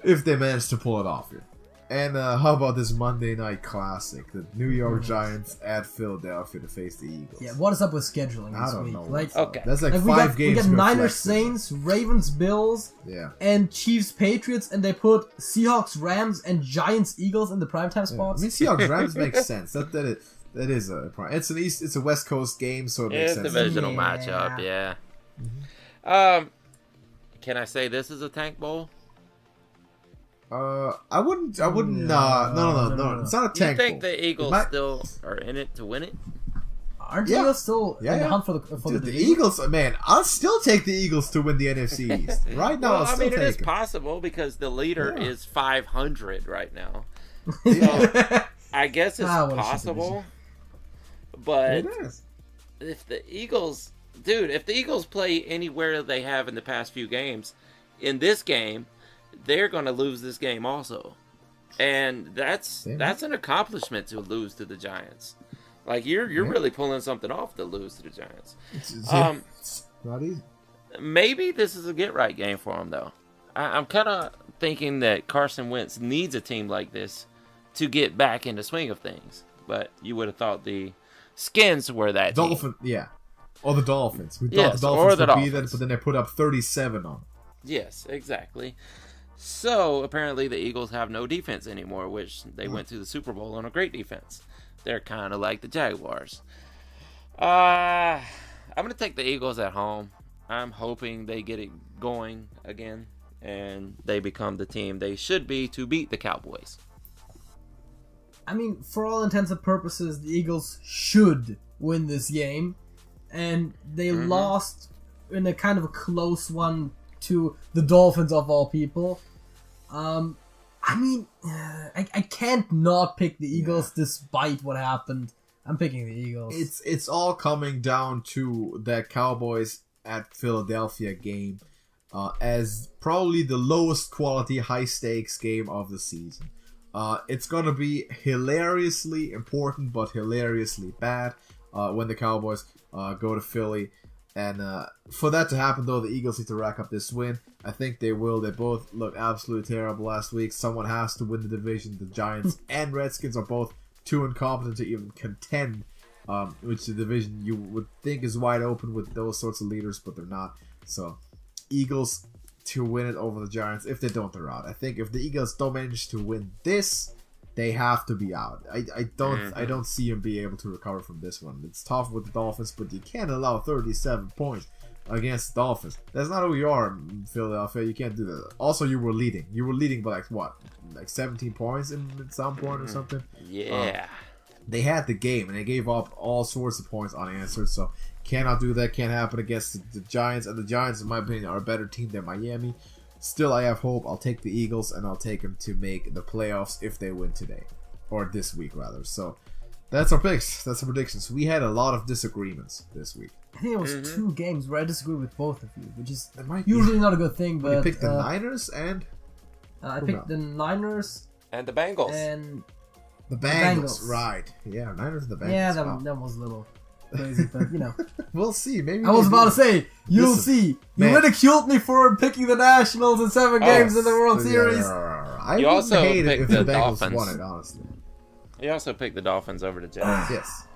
if they managed to pull it off here. And how about this Monday night classic? The New York Giants at Philadelphia to face the Eagles. Yeah, what is up with scheduling this I don't week? know. Like, okay. That's like we 5 games. We got Niners, Saints, Ravens, Bills, and Chiefs, Patriots, and they put Seahawks, Rams, and Giants, Eagles in the primetime spots. I mean, Seahawks, Rams makes sense. That is a prime. It's a West Coast game, so it makes sense. It's a divisional matchup, yeah. Mm-hmm. Can I say this is a tank bowl? I wouldn't. No. It's not a tank. You think bowl. the Eagles still are in it to win it? Aren't the Eagles still in the hunt for the the Eagles? Man, I'll still take the Eagles to win the NFC East right now. Well, it is possible because the leader is 500 right now. So I guess it's possible. But if the Eagles play anywhere they have in the past few games, in this game, they're going to lose this game also. And that's an accomplishment to lose to the Giants. Like, you're really pulling something off to lose to the Giants. It's not easy. Maybe this is a get-right game for them, though. I'm kind of thinking that Carson Wentz needs a team like this to get back in the swing of things. But you would have thought the Skins were that team. Or the Dolphins. We thought the Dolphins would be that, but then they put up 37 on them. Yes, exactly. So, apparently the Eagles have no defense anymore, which they went to the Super Bowl on a great defense. They're kind of like the Jaguars. I'm going to take the Eagles at home. I'm hoping they get it going again, and they become the team they should be to beat the Cowboys. I mean, for all intents and purposes, the Eagles should win this game, and they lost in a kind of a close one to the Dolphins of all people. I mean, I can't not pick the Eagles despite what happened. I'm picking the Eagles. It's all coming down to that Cowboys at Philadelphia game as probably the lowest quality, high stakes game of the season. It's gonna be hilariously important but hilariously bad when the Cowboys go to Philly. And for that to happen, though, the Eagles need to rack up this win. I think they will. They both looked absolutely terrible last week. Someone has to win the division. The Giants and Redskins are both too incompetent to even contend, which the division you would think is wide open with those sorts of leaders, but they're not. So, Eagles to win it over the Giants. If they don't, they're out. I think if the Eagles don't manage to win this, they have to be out. I don't see him be able to recover from this one. It's tough with the Dolphins, but you can't allow 37 points against the Dolphins. That's not who you are, Philadelphia. You can't do that. Also, you were leading. You were leading by like 17 points at some point or something. Yeah. They had the game and they gave up all sorts of points unanswered. So cannot do that. Can't happen against the Giants. And the Giants, in my opinion, are a better team than Miami. Still, I have hope. I'll take the Eagles, and I'll take them to make the playoffs if they win today. Or this week, rather. So, that's our picks. That's our predictions. We had a lot of disagreements this week. I think it was 2 games where I disagree with both of you, which is usually not a good thing. But you picked the Niners and... I picked the Niners. And the Bengals. And the Bengals. Right. Yeah, Niners and the Bengals. Yeah, that was a little... crazy, but We'll see. Maybe I was about to say, you'll see. You man. ridiculed me for picking the Nationals in 7 games in the World Series. I You also wouldn't hate it picked if the the Bengals Dolphins. won it, honestly. You also picked the Dolphins over the Jets. Yes.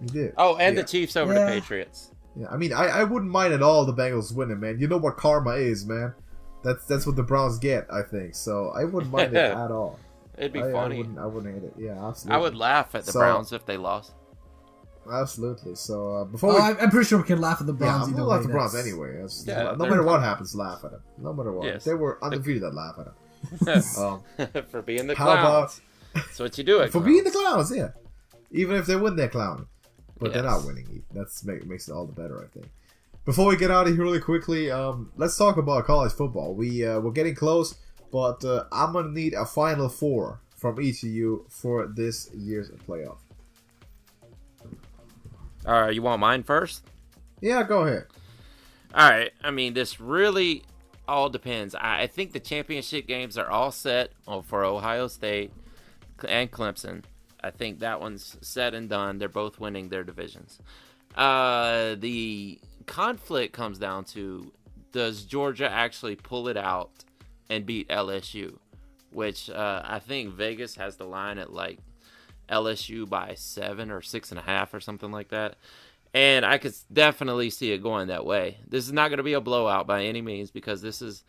You did. Oh, and Yeah. the Chiefs over Yeah. the Patriots. Yeah, I mean, I wouldn't mind at all the Bengals winning, man. You know what karma is, man. That's what the Browns get, I think. So I wouldn't mind it at all. It'd be I funny. I wouldn't hate it. Yeah, absolutely. I would laugh at the So- Browns if they lost. Absolutely. So before Oh, we, I'm pretty sure we can laugh at the yeah, Browns I'm either gonna way. laugh at the Browns That's- anyway. That's- Yeah, no they're matter what coming. happens, laugh at them. No matter what. Yes. If they were undefeated, I'd laugh at them. For being the How clowns. That's what you do at For clowns. being the clowns, yeah. Even if they win, they're clowning. But they're not Yes. winning. That's makes it all the better, I think. Before we get out of here really quickly, let's talk about college football. We're getting close, but I'm gonna need a Final Four from each of you for this year's playoff. All right, you want mine first? Yeah, go ahead. All right. I mean, this really all depends. I think the championship games are all set for Ohio State and Clemson. I think that one's set and done. They're both winning their divisions. The conflict comes down to, does Georgia actually pull it out and beat LSU? Which I think Vegas has the line at like LSU by 7 or 6.5 or something like that. And I could definitely see it going that way. This is not going to be a blowout by any means, because this is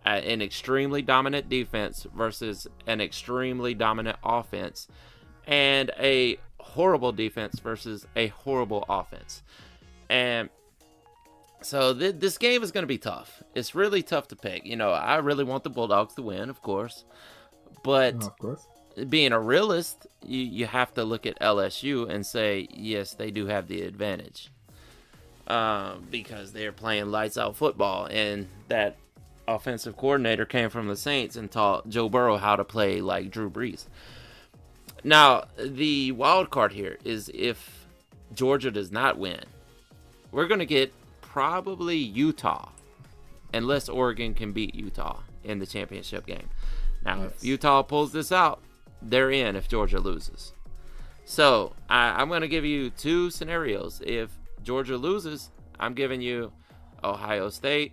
an extremely dominant defense versus an extremely dominant offense, and a horrible defense versus a horrible offense. And so this game is going to be tough. It's really tough to pick. I really want the Bulldogs to win, of course. But Of course. being a realist, you have to look at LSU and say, yes, they do have the advantage. Because they're playing lights out football, and that offensive coordinator came from the Saints and taught Joe Burrow how to play like Drew Brees. Now, the wild card here is if Georgia does not win, we're going to get probably Utah, unless Oregon can beat Utah in the championship game. Now, if Utah pulls this out, they're in if Georgia loses. So, I'm going to give you 2 scenarios. If Georgia loses, I'm giving you Ohio State,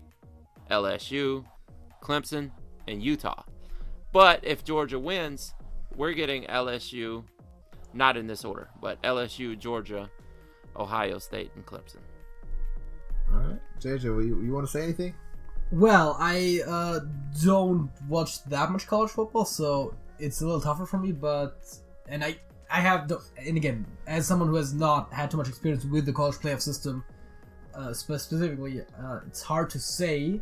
LSU, Clemson, and Utah. But if Georgia wins, we're getting LSU, not in this order, but LSU, Georgia, Ohio State, and Clemson. All right, JJ, you want to say anything? Well, I don't watch that much college football, so it's a little tougher for me. And again, as someone who has not had too much experience with the college playoff system, specifically, it's hard to say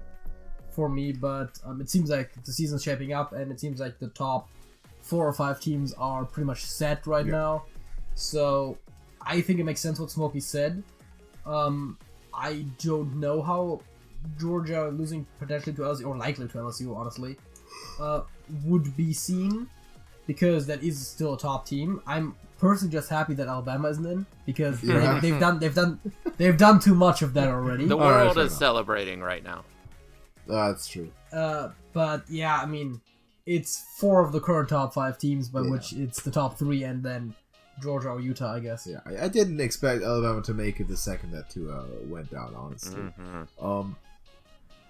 for me. But it seems like the season's shaping up, and it seems like the top 4 or 5 teams are pretty much set right now. So I think it makes sense what Smokey said. I don't know how Georgia losing potentially to LSU, or likely to LSU, honestly, would be seen, because that is still a top team. I'm personally just happy that Alabama isn't in, because they've done too much of that already. The world is celebrating right now. That's true. But yeah, I mean, it's 4 of the current top 5 teams, by which it's the top 3, and then Georgia or Utah, I guess. Yeah, I didn't expect Alabama to make it the second that 2 went down, honestly. Mm-hmm.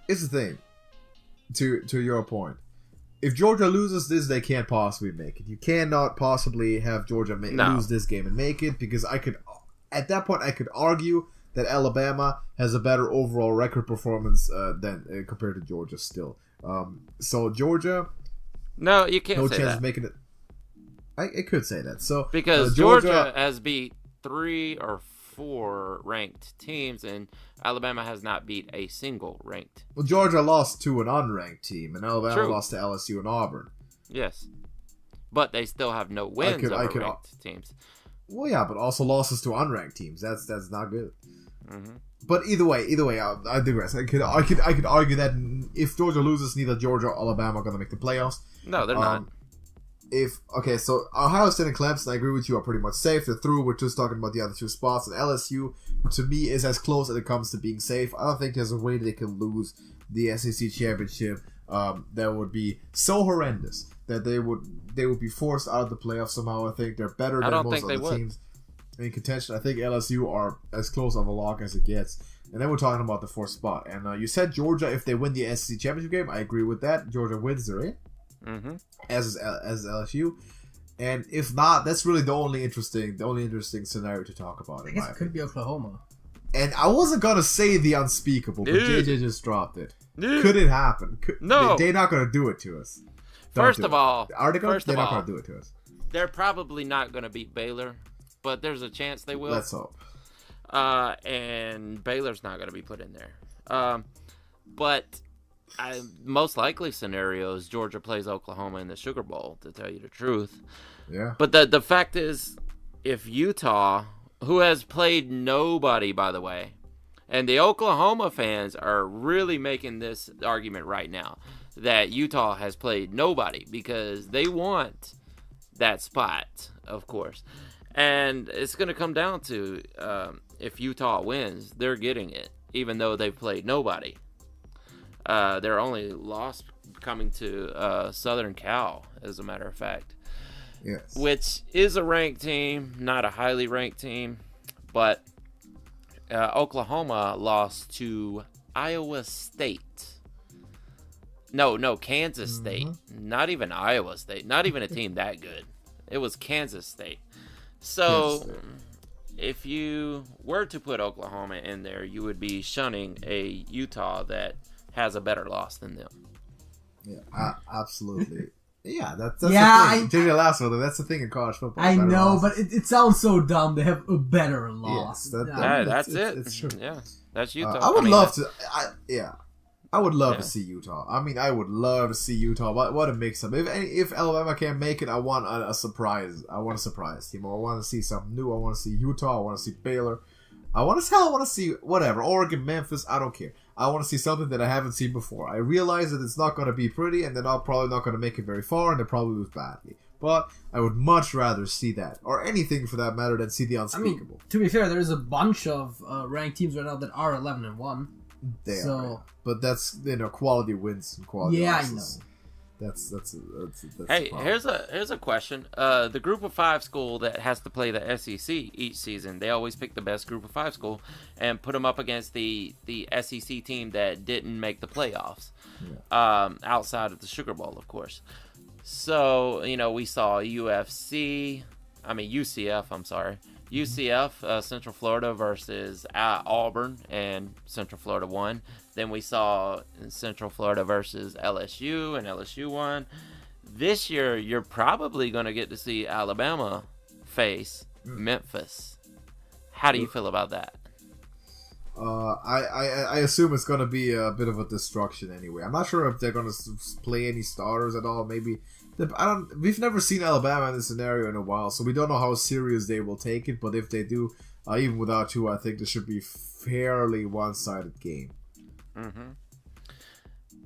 It's the thing. To your point, if Georgia loses this, they can't possibly make it. You cannot possibly have Georgia lose this game and make it, because at that point I could argue that Alabama has a better overall record performance than compared to Georgia still. So Georgia, No, you can't no say chance that. of making it. I could say that. So Because Georgia has beat 3 or 4 ranked teams, and Alabama has not beat a single ranked. Well, Georgia lost to an unranked team, and Alabama True. lost to LSU and Auburn. Yes. But they still have no wins over ranked teams. Well, yeah, but also losses to unranked teams. That's not good. Mm-hmm. But either way, I digress. I could argue that if Georgia loses, neither Georgia or Alabama are going to make the playoffs. No, they're not. So Ohio State and Clemson, I agree with you, are pretty much safe. They're through. We're just talking about the other 2 spots. And LSU, to me, is as close as it comes to being safe. I don't think there's a way they can lose the SEC championship. That would be so horrendous that they would be forced out of the playoffs somehow. I think they're better than most other teams. in contention. I think LSU are as close of a lock as it gets. And then we're talking about the 4th spot. And you said Georgia, if they win the SEC championship game, I agree with that. Georgia wins, they're in. Mm-hmm. As LSU. And if not, that's really the only interesting scenario to talk about. I guess it could be Oklahoma. And I wasn't gonna say the unspeakable, but JJ just dropped it. Dude. Could it happen? No, they're not gonna do it to us. First of all, they're not gonna do it to us. They're probably not gonna beat Baylor, but there's a chance they will. Let's hope. And Baylor's not gonna be put in there. But most likely scenario is Georgia plays Oklahoma in the Sugar Bowl. To tell you the truth. Yeah. But the fact is, if Utah, who has played nobody, by the way, and the Oklahoma fans are really making this argument right now that Utah has played nobody because they want that spot, of course. And it's going to come down to if Utah wins, they're getting it, even though they've played nobody. Their only loss coming to Southern Cal, as a matter of fact. Yes. Which is a ranked team, not a highly ranked team. But Oklahoma lost to Iowa State. No, Kansas State. Not even Iowa State. Not even a team that good. It was Kansas State. So, if you were to put Oklahoma in there, you would be shunning a Utah that has a better loss than them. Yeah, absolutely. Yeah, that's the thing. That's the thing in college football. I know, but it sounds so dumb. They have a better loss. Yes, that's it. It's true. Yeah, that's Utah. I would love to. I would love to see Utah. I mean, I would love to see Utah. What a mix-up. If Alabama can't make it, I want a surprise. I want a surprise team. I want to see something new. I want to see Utah. I want to see Baylor. I want to see whatever. Oregon, Memphis. I don't care. I want to see something that I haven't seen before. I realize that it's not going to be pretty, and they're probably not going to make it very far, and they probably lose badly. But I would much rather see that, or anything for that matter, than see the unspeakable. I mean, to be fair, there's a bunch of ranked teams right now that are 11-1. They are, but that's quality wins and quality losses. I know. That's hey, here's a question. The Group of 5 school that has to play the SEC each season, they always pick the best Group of 5 school and put them up against the SEC team that didn't make the playoffs, outside of the Sugar Bowl, of course. So we saw UCF. Central Florida versus Auburn, and Central Florida won. Then we saw Central Florida versus LSU, and LSU won. This year, you're probably going to get to see Alabama face Memphis. How do you feel about that? I assume it's going to be a bit of a destruction anyway. I'm not sure if they're going to play any starters at all. Maybe we've never seen Alabama in this scenario in a while, so we don't know how serious they will take it. But if they do, even without two, I think this should be fairly one-sided game. Mm-hmm.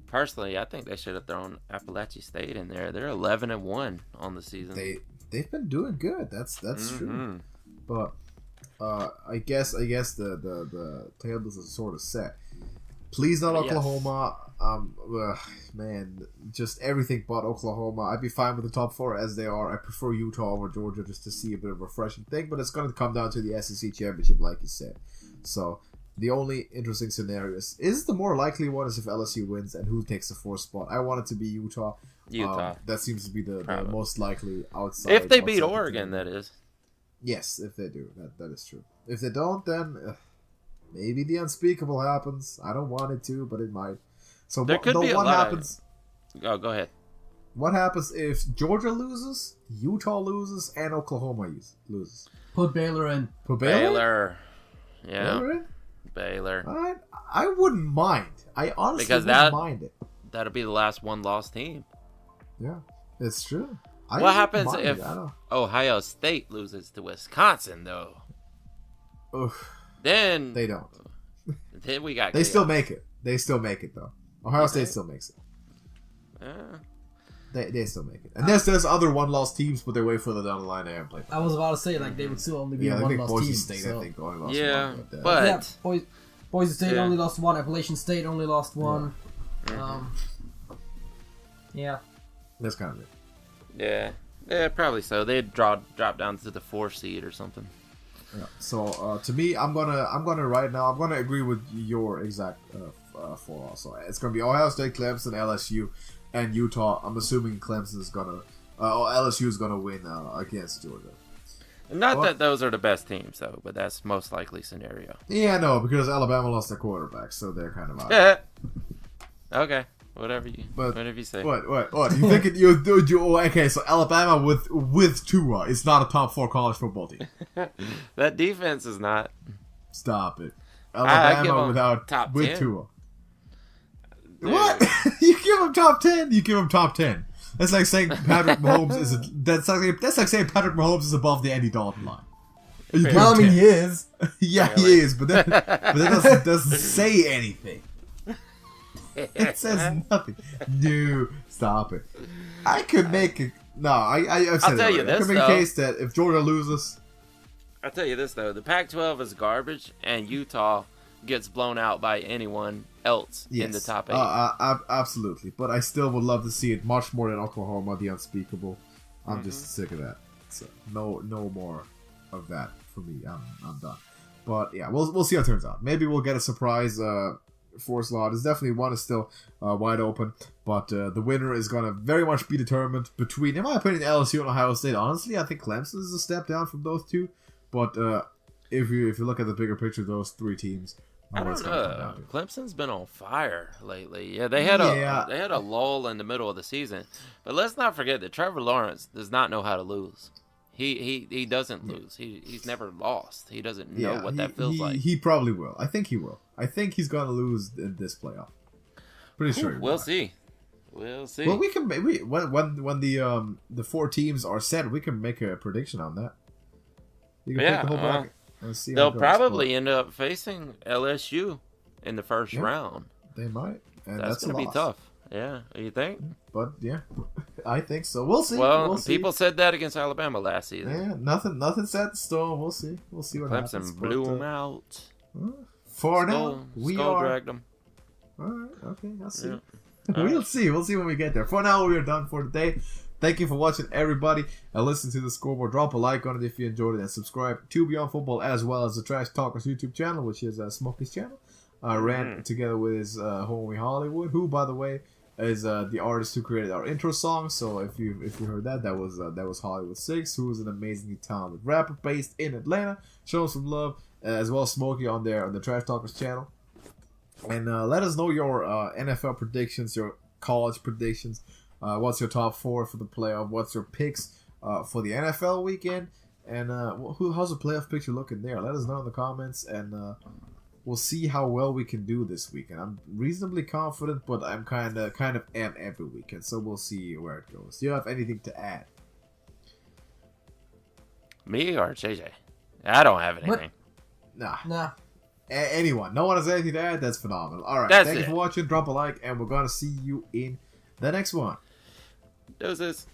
Personally, I think they should have thrown Appalachian State in there. They're 11-1 on the season. They've been doing good. That's true. But I guess the table is sort of set. Please not Oklahoma. Man, just everything but Oklahoma. I'd be fine with the top 4 as they are. I prefer Utah over Georgia just to see a bit of a refreshing thing, but it's going to come down to the SEC championship, like you said. So the only interesting scenario is the more likely one is if LSU wins and who takes the 4th spot. I want it to be Utah. That seems to be the most likely outside. If they beat Oregon, that is. Yes, if they do, that is true. If they don't, then maybe the unspeakable happens. I don't want it to, but it might. So there could be what happens? Go ahead. What happens if Georgia loses, Utah loses, and Oklahoma loses? Put Baylor in. Baylor. Yeah. Baylor in? Baylor. I wouldn't mind. I honestly wouldn't mind it. That'll be the last one-loss team. Yeah, it's true. What happens if Ohio State loses to Wisconsin, though? Oof. Then they don't. Then we got. They still make it. They still make it though. Ohio State still makes it. They still make it. And there's other one-loss teams, but they're way further down the line. They haven't played. I was about to say they would still only be a one-loss team. Boise State, I think, only lost one. But Boise State only lost one. Appalachian State only lost one. Yeah. That's kind of it. Yeah, probably so. They'd drop down to the 4th seed or something. Yeah. So to me, I'm gonna right now. I'm gonna agree with your exact four. Also, it's gonna be Ohio State, Clemson, LSU, and Utah. I'm assuming Clemson is gonna, or LSU is gonna win against Georgia. Not that those are the best teams, though, but that's most likely scenario. Yeah, no, because Alabama lost their quarterback, so they're kind of out. Okay, whatever you say. What? You think okay? So Alabama with Tua is not a top 4 college football team. That defense is not. Stop it. Alabama without top with 10. Tua. What? You give him top 10? You give him top 10. That's like saying Patrick Mahomes is. That's like saying Patrick Mahomes is above the Andy Dalton line. Well, I mean, he is. Yeah, really? He is, but that doesn't say anything. It says nothing. No, stop it. I could make a I've said I'll tell you this, I could make a case that if Georgia loses, I'll tell you this though: the Pac-12 is garbage, and Utah gets blown out by anyone else in the top 8. Absolutely. But I still would love to see it much more than Oklahoma, the unspeakable. I'm just sick of that. So no more of that for me. I'm done. But yeah, we'll see how it turns out. Maybe we'll get a surprise. 4 slot is definitely one is still wide open, but the winner is going to very much be determined between, in my opinion, LSU and Ohio State. Honestly, I think Clemson is a step down from those two, but if you look at the bigger picture, those 3 teams. I don't know. Clemson's been on fire lately. Yeah, they had a lull in the middle of the season, but let's not forget that Trevor Lawrence does not know how to lose. He doesn't lose. He's never lost. He doesn't know what that feels like. He probably will. I think he will. I think he's going to lose in this playoff. Pretty sure. We'll see. We'll see. Well, we can when the 4 teams are set, we can make a prediction on that. You can pick the whole bracket. Let's see. They'll probably end up facing LSU in the first round. They might, and that's going to be tough. Yeah, you think? But yeah, I think so. We'll see. Well, people said that against Alabama last season. Yeah, nothing set in stone. We'll see. We'll see what happens. Clemson blew them out. For now, we dragged them. All right. Okay. I'll see. Yeah. We'll see. We'll see when we get there. For now, we are done for today. Thank you for watching, everybody, and listen to the Scoreboard. Drop a like on it if you enjoyed it, and subscribe to Beyond Football as well as the Trash Talkers YouTube channel, which is Smokey's channel. Ran together with his homie Hollywood, who, by the way, is the artist who created our intro song. So if you heard that was Hollywood 6, who is an amazingly talented rapper based in Atlanta. Show him some love, as well as Smokey on the Trash Talkers channel. And let us know your NFL predictions, your college predictions. What's your top 4 for the playoff? What's your picks for the NFL weekend? And how's the playoff picture looking there? Let us know in the comments, and we'll see how well we can do this weekend. I'm reasonably confident, but I'm kind of am every weekend, so we'll see where it goes. Do you have anything to add? Me or JJ? I don't have anything. Nah. Anyone? No one has anything to add? That's phenomenal. All right. Thank you for watching. Drop a like, and we're gonna see you in the next one. Doses.